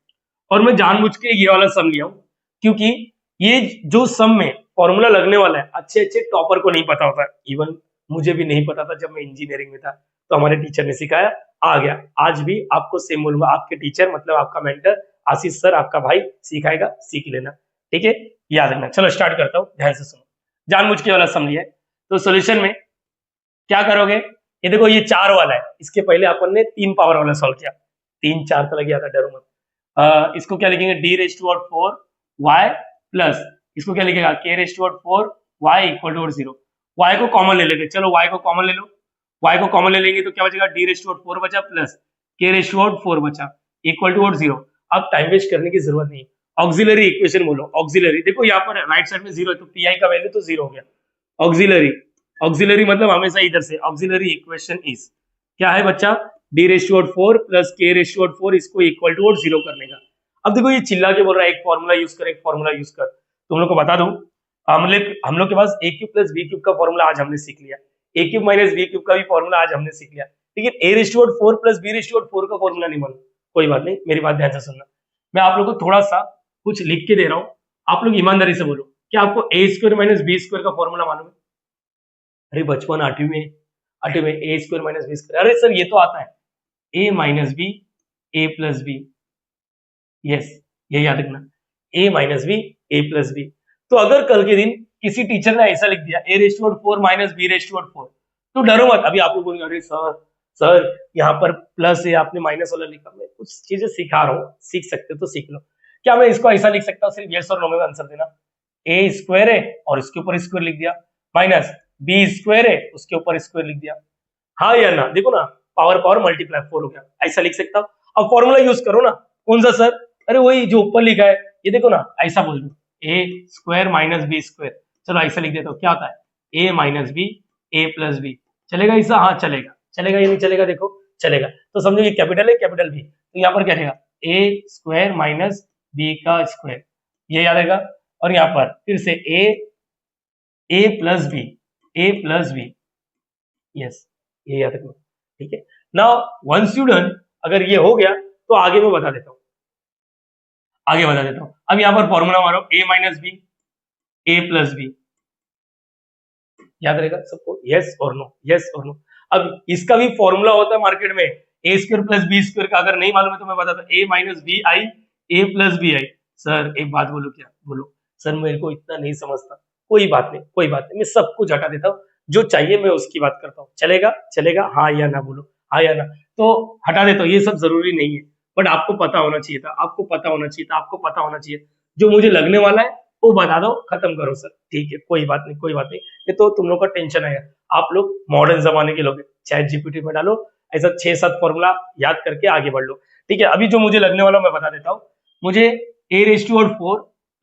A: और मैं जानबूझ के ये वाला सम लिया हूँ क्योंकि ये जो सम में फॉर्मूला लगने वाला है अच्छे अच्छे टॉपर को नहीं पता होता, इवन मुझे भी नहीं पता था जब मैं इंजीनियरिंग में था, तो हमारे टीचर ने सिखाया, आ गया। आज भी आपको सेम बोलूंगा, आपके टीचर मतलब आपका मेंटर आशीष सर, आपका भाई सिखाएगा, सीख लेना। ठीक है, याद रखना। चलो स्टार्ट करता हूँ, ध्यान से सुनो। जानबूझ के वाला सम लिया है, तो सोल्यूशन में क्या करोगे, ये देखो ये 4 वाला है, इसके पहले अपन ने 3 पावर वाला सॉल्व किया, 3 4 तो लग गया था, डरो मत। इसको क्या लिखेंगे, d⁴ y प्लस इसको क्या लिखेगा, k⁴ y = 0। y को कॉमन ले लेंगे, चलो y को कॉमन ले लो, y को कॉमन ले लेंगे तो क्या बचेगा, d⁴ बचा प्लस k⁴ बचा = 0। अब टाइम वेस्ट करने की जरूरत नहीं, ऑक्सिलरी इक्वेशन बोलो। ऑक्सिलरी देखो यहाँ पर राइट साइड में 0 है तो pi का वैल्यू तो 0 हो गया। ऑक्सिलरी, ऑक्सिलरी मतलब हमेशा इधर से, ऑक्सिलरी इक्वेशन इज क्या है बच्चा, d⁴ प्लस k⁴, इसको इक्वल टू 0 करने का। अब देखो ये चिल्ला के बोल रहा है एक फॉर्मूला यूज कर, एक फॉर्मूला यूज कर। तुम लोग को बता दूं, हम लोग के पास a³ प्लस b³ का फॉर्मूला आज हमने सीख लिया, a³ माइनस b³ का भी फॉर्मूला आज हमने सीख लिया, लेकिन a⁴ प्लस b⁴ का फॉर्मूला नहीं मालूम। कोई बात नहीं, मेरी बात ध्यान से सुनना, मैं आप लोग को थोड़ा सा कुछ लिख के दे रहा हूँ, आप लोग ईमानदारी से बोलो, क्या आपको a² माइनस b² का फॉर्मूला मालूम है? अरे बचपन 8वीं में a² माइनस b², अरे सर ये तो आता है, a minus b a plus b, yes ये याद रखना, a minus b a plus b. तो अगर कल के दिन किसी टीचर ने ऐसा लिख दिया a⁴ माइनस b⁴, तो डरो मत। अभी आप लोग बोलेंगे अरे सर यहाँ पर प्लस है, आपने माइनस वाला लिखा, मैं कुछ चीजें सिखा रहा हूँ, सीख सकते हो तो सीख लो। क्या मैं इसको ऐसा लिख सकता हूँ, सिर्फ यस और नो में आंसर देना, a² है और इसके ऊपर स्क्वायर लिख दिया, माइनस b² है उसके ऊपर स्क्वायर लिख दिया, हाँ या ना, देखो ना, पावर पावर मल्टीप्लाई 4 हो गया, ऐसा लिख सकता हूँ। अब फॉर्मूला यूज करो ना, कौन सा सर, अरे वही जो ऊपर लिखा है, ये देखो ना, ऐसा बोल दो a² माइनस b², चलो ऐसा लिख देता हूँ, क्या होता है a minus b a plus b, चलेगा ऐसा, हाँ चलेगा, चलेगा या नहीं चलेगा, देखो चलेगा। तो समझो ये कैपिटल है, कैपिटल बी, तो यहाँ पर क्या रहेगा a² माइनस b², ये याद रहेगा। और यहाँ पर फिर से a प्लस बी, यस ये याद रखना। ठीक है, नाउ वंस यू डन, अगर ये हो गया तो आगे मैं बता देता हूँ, अब यहाँ पर फॉर्मूला मारो a minus b a plus b, याद रहेगा सबको, यस और नो, यस और नो। अब इसका भी फॉर्मूला होता है मार्केट में a² प्लस b² का, अगर नहीं मालूम है तो मैं बताता हूँ, a minus b i a plus b i. Sir एक बात बोलो, क्या बोलो सर, मेरे को इतना नहीं समझता, कोई बात नहीं, कोई बात नहीं, मैं सब कुछ हटा देता हूँ, जो चाहिए मैं उसकी बात करता हूँ, चलेगा चलेगा, हाँ या ना बोलो, हाँ या ना, तो हटा देता हूँ, ये सब जरूरी नहीं है, बट आपको पता होना चाहिए था, आपको पता होना चाहिए था, आपको पता होना चाहिए, जो मुझे लगने वाला है वो बता दो, खत्म करो सर। ठीक है, कोई बात नहीं, कोई बात नहीं। ये तो तुम लोग का टेंशन है, आप लोग मॉडर्न जमाने के लोग, चैट जीपीटी में डालो, ऐसा 6-7 फॉर्मूला याद करके आगे बढ़ लो। ठीक है, अभी जो मुझे लगने वाला मैं बता देता हूँ। मुझे a⁴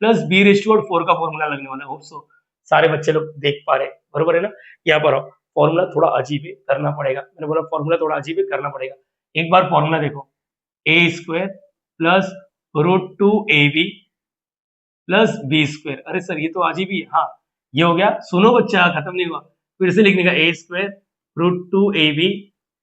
A: प्लस b⁴ का फॉर्मूला लगने वाला है। होप सो सारे बच्चे लोग देख पा रहे हैं, बरोबर है ना। यहाँ पर फॉर्मूला थोड़ा अजीब है, करना पड़ेगा। मैंने बोला फॉर्मूला थोड़ा अजीब है, करना पड़ेगा। एक बार फॉर्मूला देखो, a² plus √2ab plus b²। अरे सर ये तो अजीब ही है। हाँ, ये हो गया। सुनो बच्चा, खत्म नहीं हुआ, फिर से लिखने का a² √2ab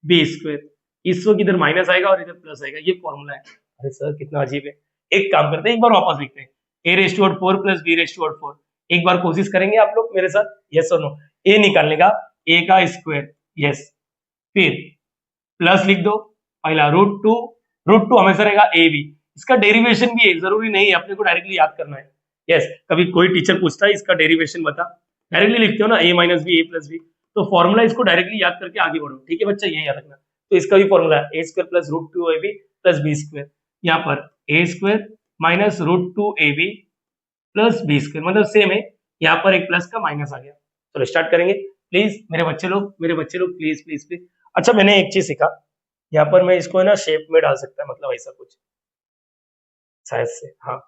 A: b²। इस वक्त इधर माइनस आएगा और इधर प्लस आएगा, ये फॉर्मूला है। अरे सर कितना अजीब है। एक काम करते हैं, एक बार वापस लिखते हैं, a⁴ प्लस b⁴। एक बार कोशिश करेंगे आप लोग मेरे साथ, यस और नो। a निकालने का, a का स्क्वायर, यस, फिर प्लस लिख दो, पहला √2 हमेशा रहेगा ab। इसका डेरिवेशन भी है, जरूरी नहीं है अपने को डायरेक्टली याद करना है। यस, कभी कोई टीचर पूछता है इसका डेरिवेशन बता, डायरेक्टली लिखते हो ना, a minus b a plus b. तो फॉर्मूला इसको डायरेक्टली याद करके आगे बढ़ो। ठीक है बच्चा, ये याद रखना। तो इसका भी फॉर्मूला है a² plus √2ab plus b²। यहाँ पर a² minus √2ab plus b², मतलब सेम है। यहाँ पर एक प्लस का माइनस आ गया। चलो स्टार्ट करेंगे। प्लीज मेरे बच्चे लोग प्लीज प्लीज प्लीज। अच्छा, मैंने एक चीज सीखा, यहाँ पर मैं इसको है ना शेप में डाल सकता है, मतलब ऐसा कुछ शायद से। हाँ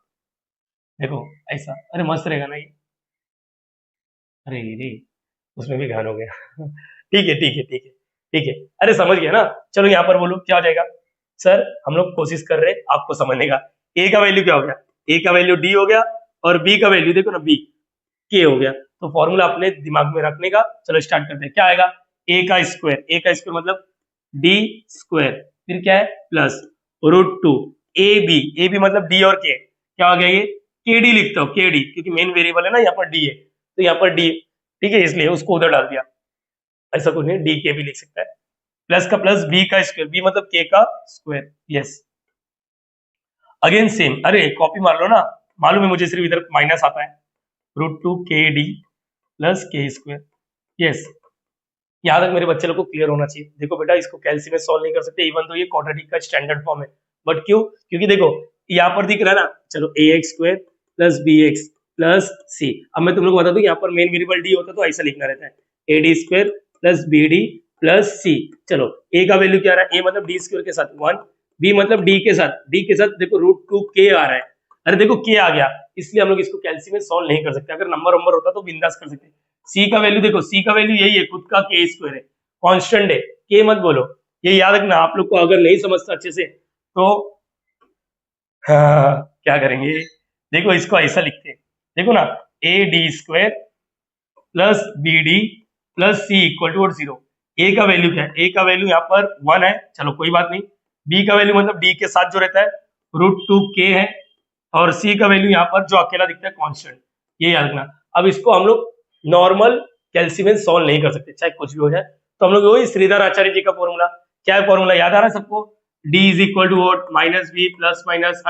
A: देखो ऐसा, अरे मस्त रहेगा ना ये। अरे रे, उसमें भी घान हो गया। ठीक है ठीक है ठीक है ठीक है, अरे समझ गया ना। चलो यहाँ पर बोलो क्या हो जाएगा। सर हम लोग कोशिश कर रहे हैं आपको समझने का। ए का वैल्यू क्या हो गया, ए का वैल्यू डी हो गया, और बी का वैल्यू देखो ना, बी के हो गया। तो फॉर्मूला अपने दिमाग में रखने का। चलो स्टार्ट करते हैं। क्या आएगा, ए का स्क्वायर मतलब डी स्क्वायर, फिर क्या है प्लस √2 ए बी मतलब डी और के। क्या हो गया ये, के डी लिखता हूँ, के डी, क्योंकि मेन वेरिएबल है ना यहाँ पर डी है, तो यहाँ पर डी, ठीक है, इसलिए उसको उधर डाल दिया। ऐसा कुछ नहीं, डी के भी लिख सकता है। प्लस का प्लस बी का स्क्वायर, बी मतलब के का स्क्वायर, यस। अगेन सेम, अरे कॉपी मार लो ना, मालूम है मुझे, सिर्फ इधर माइनस आता है। √2 के डी प्लस के स्क्वायर, यस। यहाँ तक मेरे बच्चे लोग को क्लियर होना चाहिए। देखो बेटा, इसको कैलसी में सॉल्व नहीं कर सकते, इवन तो ये क्वाड्रेटिक का स्टैंडर्ड फॉर्म है, बट क्यों, क्योंकि देखो यहाँ पर दिख रहा है ना। चलो ax² plus bx plus c। अब मैं तुम लोग को बता दूं, यहाँ पर मेन वेरिएबल डी होता तो ऐसा लिखना रहता है, ad² plus bd plus c। चलो a का वैल्यू क्या आ रहा है, a मतलब d² के साथ 1, b मतलब d के साथ देखो √2 k आ रहा है। अरे देखो k आ गया, इसलिए हम लोग इसको कैलसी में सॉल्व नहीं कर सकते। अगर नंबर होता तो बिंदास कर सकते। सी का वैल्यू देखो, सी का वैल्यू यही है, खुद का k² है, कांस्टेंट है, k मत बोलो, ये याद रखना। आप लोग को अगर नहीं समझता अच्छे से तो हाँ, क्या करेंगे, देखो इसको ऐसा लिखते हैं, देखो ना, ad² plus bd plus c equal to 0। a का वैल्यू क्या है, a का वैल्यू यहाँ पर 1 है, चलो कोई बात नहीं। b का वैल्यू मतलब d के साथ जो रहता है √2 k है, और c का वैल्यू यहाँ पर जो अकेला दिखता है कांस्टेंट, ये याद रखना। अब इसको हम लोग नॉर्मल कैलसी में सॉल्व नहीं कर सकते, चाहे कुछ भी हो जाए। तो हम लोग वही श्रीधर आचार्य जी का फॉर्मूला, क्या है फॉर्मूला, याद आ रहा है सबको, d is equal to what, minus b plus minus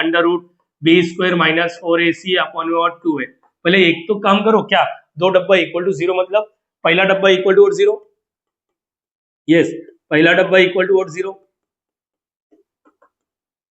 A: √b² minus 4ac upon 2 है। पहले एक तो काम करो, क्या, दो डब्बा इक्वल टू 0, मतलब पहला डब्बा इक्वल टू 0, यस, पहला डब्बा इक्वल टू 0,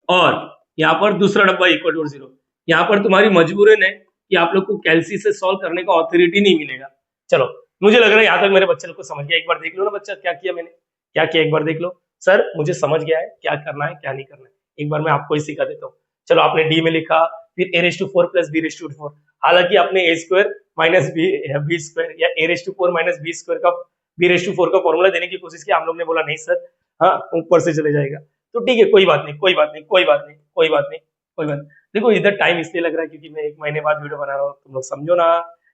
A: और यहाँ पर दूसरा डब्बा इक्वल टू 0। यहाँ पर तुम्हारी मजबूरन है कि आप लोग को कैलसी से सॉल्व करने का ऑथोरिटी नहीं मिलेगा। चलो मुझे लग रहा है यहाँ तक मेरे बच्चे लोग को समझ गया। एक बार देख लो ना बच्चा, क्या किया मैंने, क्या किया, एक बार देख लो। सर मुझे समझ गया है क्या करना है क्या नहीं करना है, एक बार मैं आपको ही सिखा देता हूँ। चलो आपने डी में लिखा, फिर a⁴ प्लस b⁴। हालांकि आपने a² माइनस b² या a⁴ माइनस b² का b⁴ का फॉर्मूला देने की कोशिश की, हम लोग ने बोला नहीं सर, हाँ ऊपर से चले जाएगा। तो ठीक है, कोई बात नहीं कोई बात नहीं कोई बात नहीं कोई बात नहीं कोई बात नहीं। देखो इधर टाइम इसलिए लग रहा है क्योंकि मैं 1 महीने बाद वीडियो बना रहा हूँ, तुम लोग समझो ना,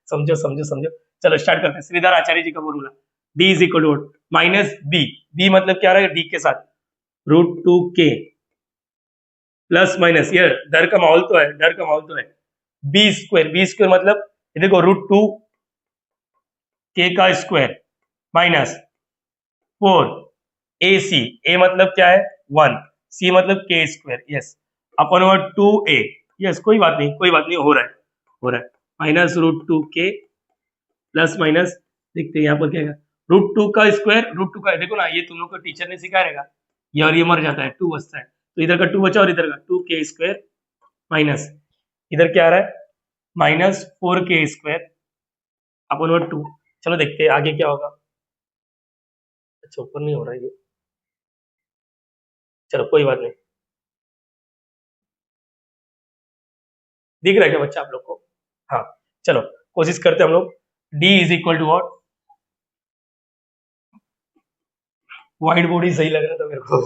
A: समझो समझो समझो। चलो स्टार्ट करते हैं। श्रीधर आचार्य जी का formula, d is equal to minus b मतलब क्या रहा है, d के साथ √2 k प्लस माइनस, ये डर का माहौल तो है, डर का माहौल तो है, b² मतलब ये देखो √2 k का स्क्वायर माइनस 4ac, a मतलब क्या है 1, c मतलब k², यस, अपन 2a, यस, कोई बात नहीं, हो रहा है माइनस √2 k प्लस माइनस, देखते हैं यहाँ पर क्या है, √2 का स्क्वायर, √2 का, देखो ना ये तुम लोग को टीचर ने सिखाया रहेगा, ये और ये मर जाता है, 2 बचता है, तो इधर का 2 बचा और इधर का 2k² माइनस, इधर क्या आ रहा है -4k² अपन वर्ड 2। चलो देखते हैं आगे क्या होगा। अच्छा ऊपर नहीं हो रहा है ये, चलो कोई बात नहीं। दिख रहा है क्या बच्चा आप लोग को? हाँ चलो कोशिश करते हैं हम लोग। d is equal to what, white body सही लग रहा था मेरे को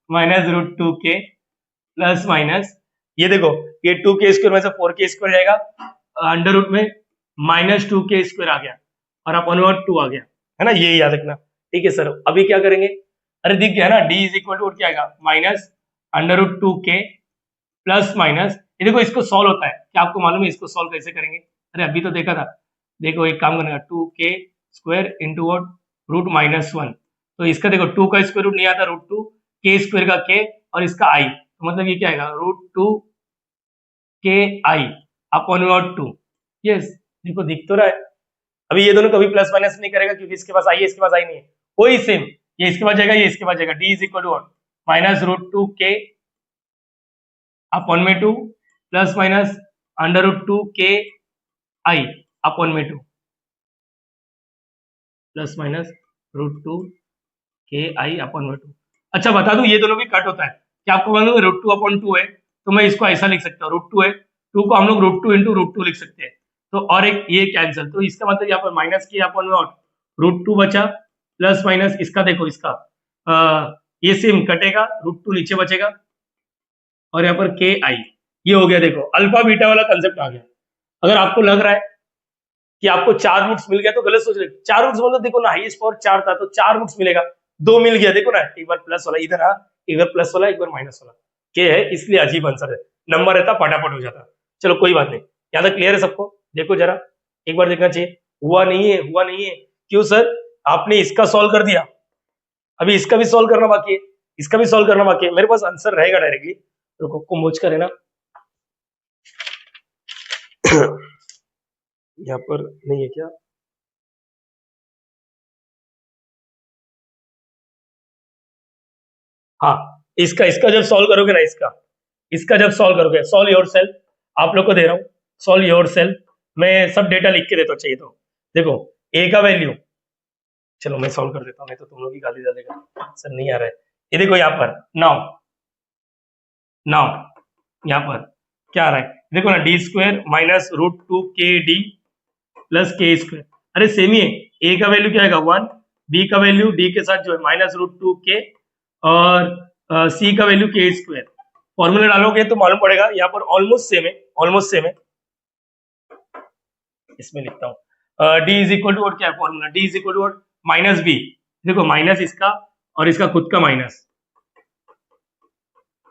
A: -√2k प्लस माइनस, ये देखो ये 2k² में से 4k² जाएगा, अंडर रूट में -2k² आ गया और अपन वर्ड 2 आ गया, है ना, ये याद रखना। ठीक है सर, अभी क्या करेंगे? अरे दिख गया ना, d इज इक्वल टू क्या आएगा, -√2k प्लस माइनस, ये देखो इसको सॉल्व होता है, क्या आपको मालूम है इसको सॉल्व कैसे करेंगे? अरे अभी तो देखा था। देखो एक काम करना, 2k² इंटू वॉट, √-1। तो इसका देखो 2 का स्क्वायर रूट नहीं आता, √2, k² का k और इसका i, तो मतलब ये क्या आएगा, √2ki अपॉन वॉट 2। यस, देखो दिख तो रहा है। अभी ये दोनों कभी प्लस माइनस नहीं करेगा क्योंकि इसके पास आई है, इसके पास आई नहीं है, वही सेम, ये इसके पास जाएगा, ये इसके पास जाएगा। d is equal to what, -√2k upon में 2 प्लस माइनस √2ki अपॉन में 2 प्लस माइनस √2ki अपॉन में 2। अच्छा बता दूं, ये दोनों भी कट होता है, क्या आपको मालूम है √2 अपॉन 2 है, तो मैं इसको ऐसा लिख सकता हूँ, √2 है, 2 को हम लोग √2 इंटू √2 लिख सकते हैं, तो और एक ये कैंसिल, तो इसका मतलब यहाँ पर माइनस के अपॉन में √2 बचा, प्लस माइनस इसका देखो इसका ये सेम कटेगा, √2 नीचे बचेगा और यहाँ पर के आई, ये हो गया। देखो अल्फा बीटा वाला कंसेप्ट आ गया। अगर आपको लग रहा है कि आपको 4 रूट्स मिल गया तो गलत सोच रहे, 4 रूट्स मतलब देखो ना, हाईएस्ट पावर 4 था तो 4 रूट्स मिलेगा, 2 मिल गया, देखो ना, एक बार प्लस वाला इधर आ, एक बार प्लस वाला, एक बार माइनस वाला, के है इसलिए अजीब आंसर है, नंबर रहता फटाफट हो जाता। चलो कोई बात नहीं, यहाँ तक क्लियर है सबको? देखो जरा एक बार देखना चाहिए, हुआ नहीं है, हुआ नहीं है, क्यों सर? आपने इसका सॉल्व कर दिया, अभी इसका भी सॉल्व करना बाकी है, इसका भी सॉल्व करना बाकी है, मेरे पास आंसर रहेगा डायरेक्टली, रुको कुछ करे ना यहाँ पर नहीं है क्या? हाँ, इसका इसका जब सॉल्व करोगे ना, इसका इसका जब सॉल्व करोगे, सॉल्व योर सेल्फ, आप लोग को दे रहा हूँ, सॉल्व योर सेल्फ, मैं सब डेटा लिख के देता हूँ, चाहिए तो देखो ए का वैल्यू, चलो मैं सॉल्व कर देता हूँ, नहीं तो तुम लोग की गाली डालेगा सर नहीं आ रहा है। ये देखो यहाँ पर नाउ नाउ यहाँ पर क्या आ रहा है, देखो ना, d² -√2kd प्लस k², अरे सेम ही है, a का वैल्यू क्या आएगा 1, b का वैल्यू d के साथ जो है -√2k और c का वैल्यू k²। फॉर्मूला डालोगे तो मालूम पड़ेगा, यहाँ पर ऑलमोस्ट सेम है, ऑलमोस्ट सेम है, इसमें लिखता हूँ d is equal to what, क्या है formula, d is equal to what -b, देखो माइनस इसका और इसका खुद का माइनस,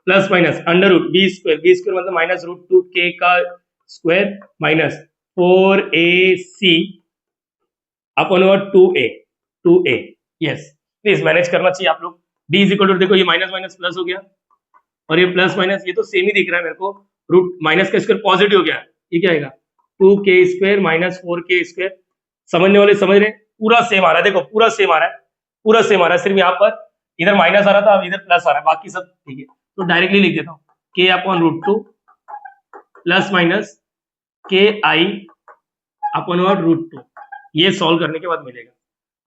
A: प्लस माइनस b² मतलब -√2k का स्क्वायर माइनस 4ac अपन और 2a। यस प्लीज मैनेज करना चाहिए आप लोग। d इज इक्वल टू, देखो ये माइनस माइनस प्लस हो गया और ये प्लस माइनस, ये तो सेम ही दिख रहा है मेरे को, रूट माइनस का स्क्वायर पॉजिटिव हो गया, ये क्या आएगा 2k² -4k²। समझने वाले समझ रहे, पूरा सेम आ रहा है, देखो पूरा सेम आ रहा है, पूरा सेम आ रहा है, सिर्फ यहाँ पर इधर माइनस आ रहा था, अब इधर प्लस आ रहा है, बाकी सब ठीक है। तो डायरेक्टली लिख देता हूँ k अपॉन √2 प्लस माइनस के आई अपॉन √2, ये सॉल्व करने के बाद मिलेगा।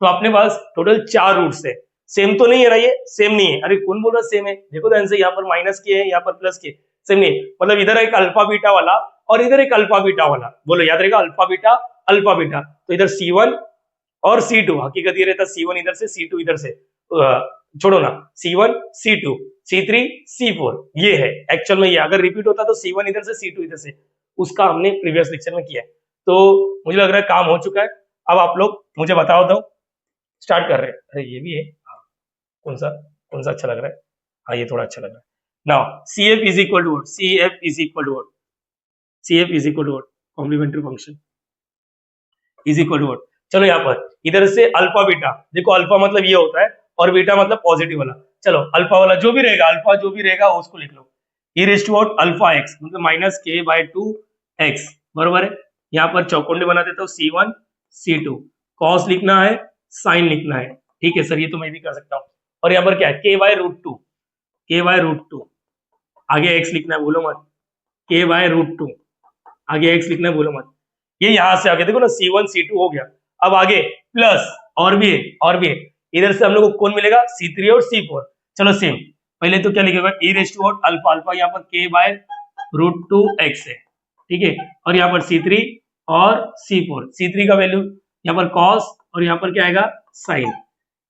A: तो अपने पास टोटल 4 रूट्स है, सेम तो नहीं है ना, ये सेम नहीं है, अरे कौन बोल रहा सेम है, देखो ध्यान से, यहाँ पर माइनस के है, यहाँ पर प्लस के, सेम नहीं है, मतलब इधर एक अल्फा बीटा वाला और इधर एक अल्फा बीटा वाला, बोलो याद रहेगा, अल्फा बीटा, तो इधर C1 और C2, हकीकत ये रहता C1 इधर से, C2 इधर से, छोड़ो ना, C1 C2 C3 C4, ये है एक्चुअल में, ये अगर रिपीट होता तो C1 इधर से C2 इधर से, उसका हमने प्रीवियस लेक्चर में किया है। तो मुझे लग रहा है काम हो चुका है, अब आप लोग मुझे बताओ दो, स्टार्ट कर रहे हैं। अरे ये भी है, कौन सा अच्छा लग रहा है, हाँ ये थोड़ा अच्छा लग रहा है। Now CF is equal to CF is equal to CF is equal to complementary function is equal to चलो यहाँ पर इधर से अल्फा बीटा, देखो अल्फा मतलब ये होता है और बीटा मतलब पॉजिटिव वाला, चलो अल्फा वाला जो भी रहेगा, अल्फा जो भी रहेगा उसको लिख लो, e raise to alpha x मतलब -k/2x, बरोबर है। यहाँ पर चौकोंडे बना देता हूँ C1 C2, कॉस लिखना है, साइन लिखना है, ठीक है सर, ये तो मैं भी कर सकता हूँ। और यहाँ पर क्या है k/√2, आगे x लिखना है, बोलो मत, k/√2 आगे x लिखना है, बोलो मत। ये यहां से आगे देखो ना, C1 C2 हो गया। अब आगे प्लस और भी है, और भी है। इधर से हम लोग को कौन मिलेगा, C3 और C4। चलो सेम, पहले तो क्या लिखेगा, e raised to alpha, alpha यहाँ पर k by root two x है, ठीक है। और यहाँ पर C3 और C4, C3 का वैल्यू यहाँ पर cos और यहाँ पर क्या आएगा sine,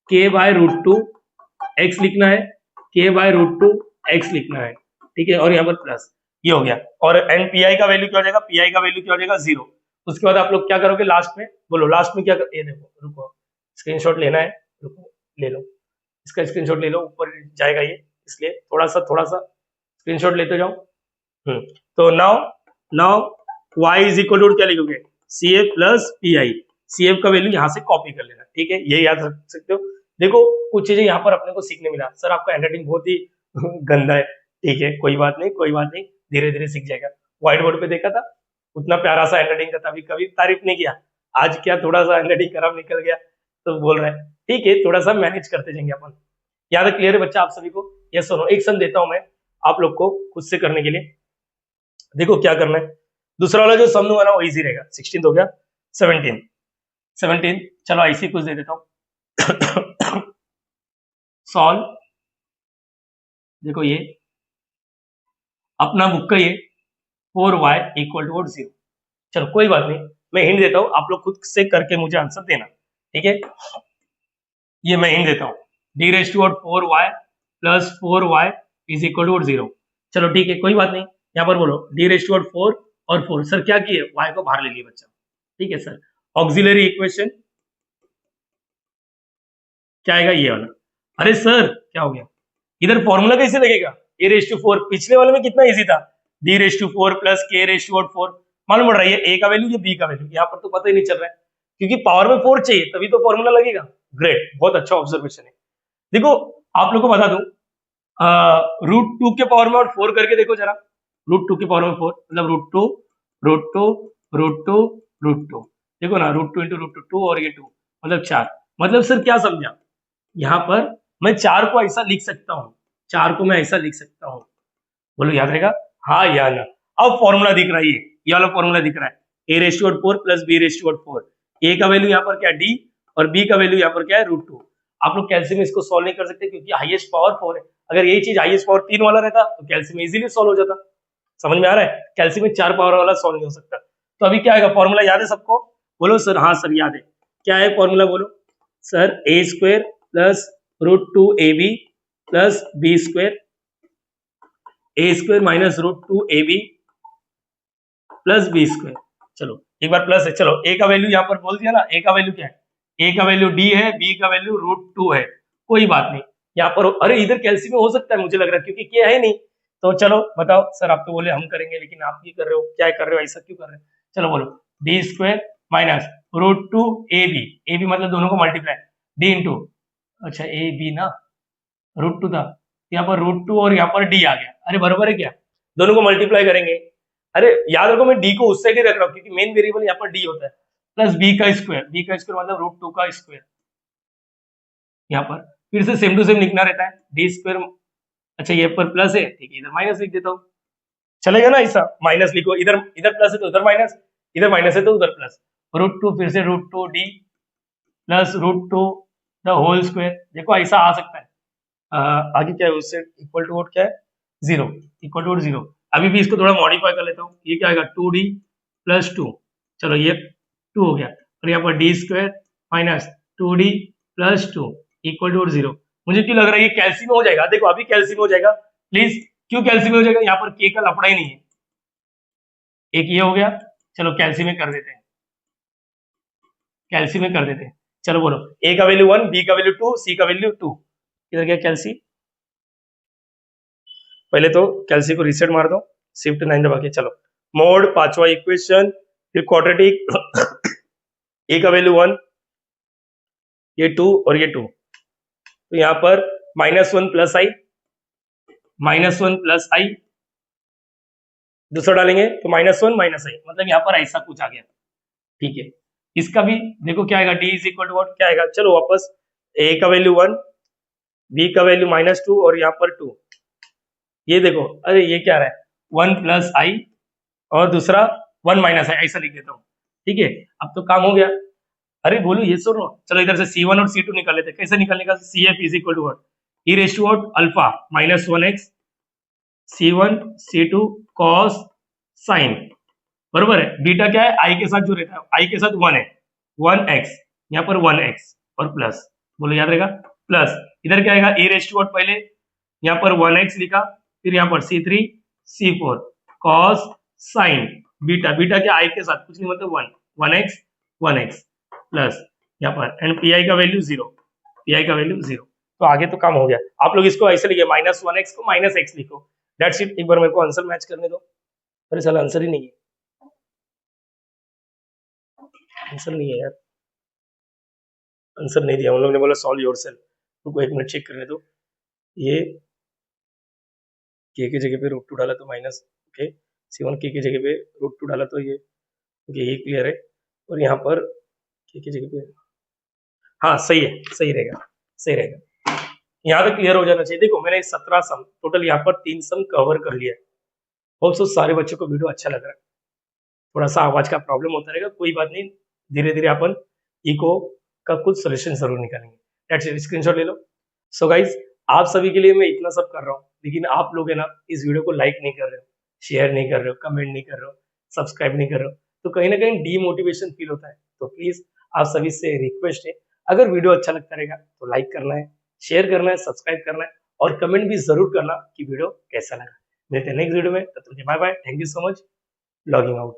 A: k by root two x लिखना है, k by root two x लिखना है, ठीक है। और यहाँ पर प्लस, ये हो गया। और एंड पी का वैल्यू क्या हो जाएगा, पी का वैल्यू क्या हो जाएगा, 0। उसके बाद आप लोग क्या करोगे लास्ट में, बोलो लास्ट में क्या कर, ये देखो, रुको स्क्रीनशॉट लेना है, रुको ले लो, इसका स्क्रीनशॉट ले लो, ऊपर जाएगा ये, इसलिए थोड़ा सा स्क्रीनशॉट लेते जाओ। तो now now y is equal to क्या लिखोगे, C F plus P I. C F का वैल्यू यहाँ से कॉपी कर लेना, ठीक है, ये याद रख सकते हो। देखो कुछ चीजें यहाँ पर अपने को सीखने मिला, सर आपका हैंडराइटिंग बहुत ही गंदा है, ठीक है, कोई बात नहीं, कोई बात नहीं, धीरे धीरे सीख जाएगा। व्हाइट बोर्ड पे देखा था, उतना प्यारा सा हैंडराइटिंग था, तभी कभी तारीफ नहीं किया, आज क्या थोड़ा सा हैंडराइटिंग खराब निकल गया तो बोल रहा है, ठीक है, थोड़ा सा मैनेज करते जाएंगे अपन। याद क्लियर है बच्चा आप सभी को, यस सुनो, एक सम देता हूं मैं आप लोग को खुद से करने के लिए। देखो क्या करना है, दूसरा वाला जो सम दूंगा ना वो इजी रहेगा। 16 हो गया, 17 चलो ऐसे कुछ दे देता हूं सॉल्व। देखो ये अपना बुक का ये 4y इक्वल टू 0। चलो कोई बात नहीं, मैं हिंट देता हूं, आप लोग खुद से करके मुझे आंसर देना, ठीक है। ये मैं हिंट देता हूं, d raise to 4y plus 4y is equal to 0। चलो ठीक है, कोई बात नहीं, यहाँ पर बोलो d रेज़ टू 4 और 4, सर क्या किए, y को बाहर ले लिए बच्चा, ठीक है सर। ऑक्सिलरी इक्वेशन क्या आएगा, ये वाला। अरे सर क्या हो गया, इधर फॉर्मूला कैसे लगेगा, a रेज़ टू 4, पिछले वाले में कितना इजी था, d raise to 4 plus k raise to 4। मालूम पड़ रहा है ये a का वैल्यू, ये b का वैल्यू, यहाँ पर तो पता ही नहीं चल रहा है, क्योंकि पावर में 4 चाहिए तभी तो फॉर्मूला लगेगा। ग्रेट, बहुत अच्छा ऑब्जर्वेशन है। देखो आप लोग को बता दूं, रूट टू के पावर में और 4 करके देखो जरा, रूट टू के पावर में 4 मतलब root two root two root two root two, देखो ना, root two into root two और ये 2 मतलब 4। मतलब सर क्या समझा, यहाँ पर मैं 4 को ऐसा लिख सकता हूँ, 4 को मैं ऐसा लिख सकता हूँ, बोलो याद रहेगा, हाँ या ना। अब फॉर्मूला दिख रहा है, ये वाला फॉर्मूला दिख रहा है, a raise to 4 plus b raise to 4। a का वैल्यू यहाँ पर क्या d और b का वैल्यू यहाँ पर क्या है रूट 2। आप लोग कैल्सियम में इसको सॉल्व नहीं कर सकते क्योंकि हाईएस्ट पावर 4 है। अगर ये चीज हाईएस्ट पावर 3 वाला रहता तो कैल्सियम में इजीली सॉल्व हो जाता। समझ में आ रहा है, कैल्सियम में 4 पावर वाला सॉल्व नहीं हो सकता। तो अभी क्या आएगा, फॉर्मूला याद है सबको, बोलो सर, हाँ सर याद है, क्या है फॉर्मूला बोलो sir, a square plus root two a B plus B square, a square minus root two a B plus B square. चलो एक बार प्लस है, चलो a का वैल्यू यहाँ पर बोल दिया ना, a का वैल्यू क्या है, a का वैल्यू d है, b का वैल्यू रूट 2 है, कोई बात नहीं यहाँ पर। अरे इधर कैल्सियम में हो सकता है मुझे लग रहा है, क्योंकि क्या है नहीं। तो चलो बताओ सर, आप तो बोले हम करेंगे, लेकिन आप ये कर रहे हो, क्या कर रहे हो, ऐसा क्यों कर रहे हो। चलो बोलो d square minus root two a b मतलब दोनों को मल्टीप्लाई, डी इंटू, अच्छा ए बी ना, रूट 2 था, यहाँ पर रूट 2 और यहाँ पर डी आ गया। अरे बराबर है क्या, दोनों को मल्टीप्लाई करेंगे। अरे याद रखो मैं डी को उस साइड ही रख रहा हूँ क्योंकि मेन वेरिएबल यहाँ पर डी होता है, प्लस बी का स्क्वायर मतलब रूट 2 का स्क्वायर। यहाँ पर फिर से सेम टू सेम लिखना रहता है, डी स्क्वायर, अच्छा ये पर प्लस है, ठीक है, इधर माइनस लिख देता हूँ, चलेगा ना ऐसा, माइनस लिखो, इधर इधर प्लस है तो उधर माइनस, इधर माइनस है तो उधर प्लस, रूट 2 फिर से root 2 d plus root 2 the whole square. देखो ऐसा आ सकता है। आगे क्या है, उससे इक्वल टू क्या है, 0, इक्वल टू 0। अभी भी इसको थोड़ा मॉडिफाई कर लेता हूँ, ये क्या आएगा 2d प्लस 2, चलो ये 2 हो गया, और यहाँ पर d square minus 2d plus 2 equal to 0। मुझे क्यों लग रहा है ये कैल्सियम हो जाएगा, देखो अभी कैल्सियम हो जाएगा, प्लीज क्यों कैल्सियम हो जाएगा, यहाँ पर के का लफड़ा ही नहीं है। एक ये हो गया, चलो कैल्सियम में कर देते हैं, कैल्सियम में कर देते हैं। चलो बोलो ए का वैल्यू 1, बी का वैल्यू 2, सी का वैल्यू 2, किधर गया कैल्सी, पहले तो कैल्सी को रीसेट मार दो, शिफ्ट 9 दबा के। चलो मोड पांचवा इक्वेशन, फिर क्वाड्रेटिक ए का वैल्यू 1, ये 2 और ये 2, तो यहाँ पर -1 प्लस आई, -1 प्लस आई, दूसरा डालेंगे तो -1 माइनस आई, मतलब यहाँ पर ऐसा कुछ आ गया, ठीक है। इसका भी देखो क्या आएगा, d is equal to what, क्या आएगा, चलो वापस a का वैल्यू 1, b का वैल्यू -2 और यहाँ पर 2, ये देखो, अरे ये क्या रहा है 1 प्लस आई और दूसरा 1 माइनस है, ऐसा लिख देता हूँ। ठीक है, अब तो काम हो गया। अरे बोलो ये सुनो, चलो इधर से C1 और C2 निकाल लेते हैं। कैसे निकालने का? CF is equal to what, e raise to what alpha minus 1x C1 C2 cos sine, बरोबर है। बीटा क्या है? आई के साथ जो रहता है, आई के साथ 1 है, 1x, यहाँ पर 1x और प्लस, बोलो याद रहेगा, प्लस इधर क्या आएगा? ए रेस टू व्हाट, पहले यहाँ पर 1x लिखा, फिर यहाँ पर C3 C4 cos sine beta, beta क्या आई के साथ कुछ नहीं मतलब 1x प्लस यहाँ पर एंड पी आई का वैल्यू 0, पी आई का वैल्यू 0। तो आगे तो काम हो गया। आप लोग इसको ऐसे लिखे, माइनस 1x को माइनस x लिखो, दैट्स इट। एक बार मेरे को आंसर मैच करने दो। अरे साला आंसर ही नहीं है, आंसर नहीं है यार, आंसर नहीं दिया। उन लोगों ने बोला सॉल्व योरसेल्फ। रुको एक मिनट चेक करने दो। ये के जगह पे रूट 2 डाला तो माइनस, ओके, C1 के जगह पे रूट 2 डाला तो ये, ओके, ये क्लियर है। और यहाँ पर के जगह पे, हाँ सही है, सही रहेगा, सही रहेगा। यहाँ तक क्लियर हो जाना चाहिए। देखो मैंने 17 सम टोटल यहाँ पर 3 सम कवर कर लिया है। होप सो सारे बच्चों को वीडियो अच्छा लग रहा है। थोड़ा सा आवाज का प्रॉब्लम होता रहेगा, कोई बात नहीं, धीरे धीरे अपन इको का कुछ सोल्यूशन जरूर निकालेंगे। दैट्स इट, स्क्रीनशॉट ले लो। सो गाइज, आप सभी के लिए मैं इतना सब कर रहा हूँ, लेकिन आप लोग है ना इस वीडियो को लाइक नहीं कर रहे हो, शेयर नहीं कर रहे हो, कमेंट नहीं कर रहे हो, सब्सक्राइब नहीं कर रहे हो, तो कहीं ना कहीं डीमोटिवेशन फील होता है। तो प्लीज आप सभी से रिक्वेस्ट है, अगर वीडियो अच्छा लगता रहेगा तो लाइक करना है, शेयर करना है, सब्सक्राइब करना है और कमेंट भी जरूर करना कि वीडियो कैसा लगा। मिलते हैं नेक्स्ट वीडियो में, तब तक bye bye, thank you so much, logging out.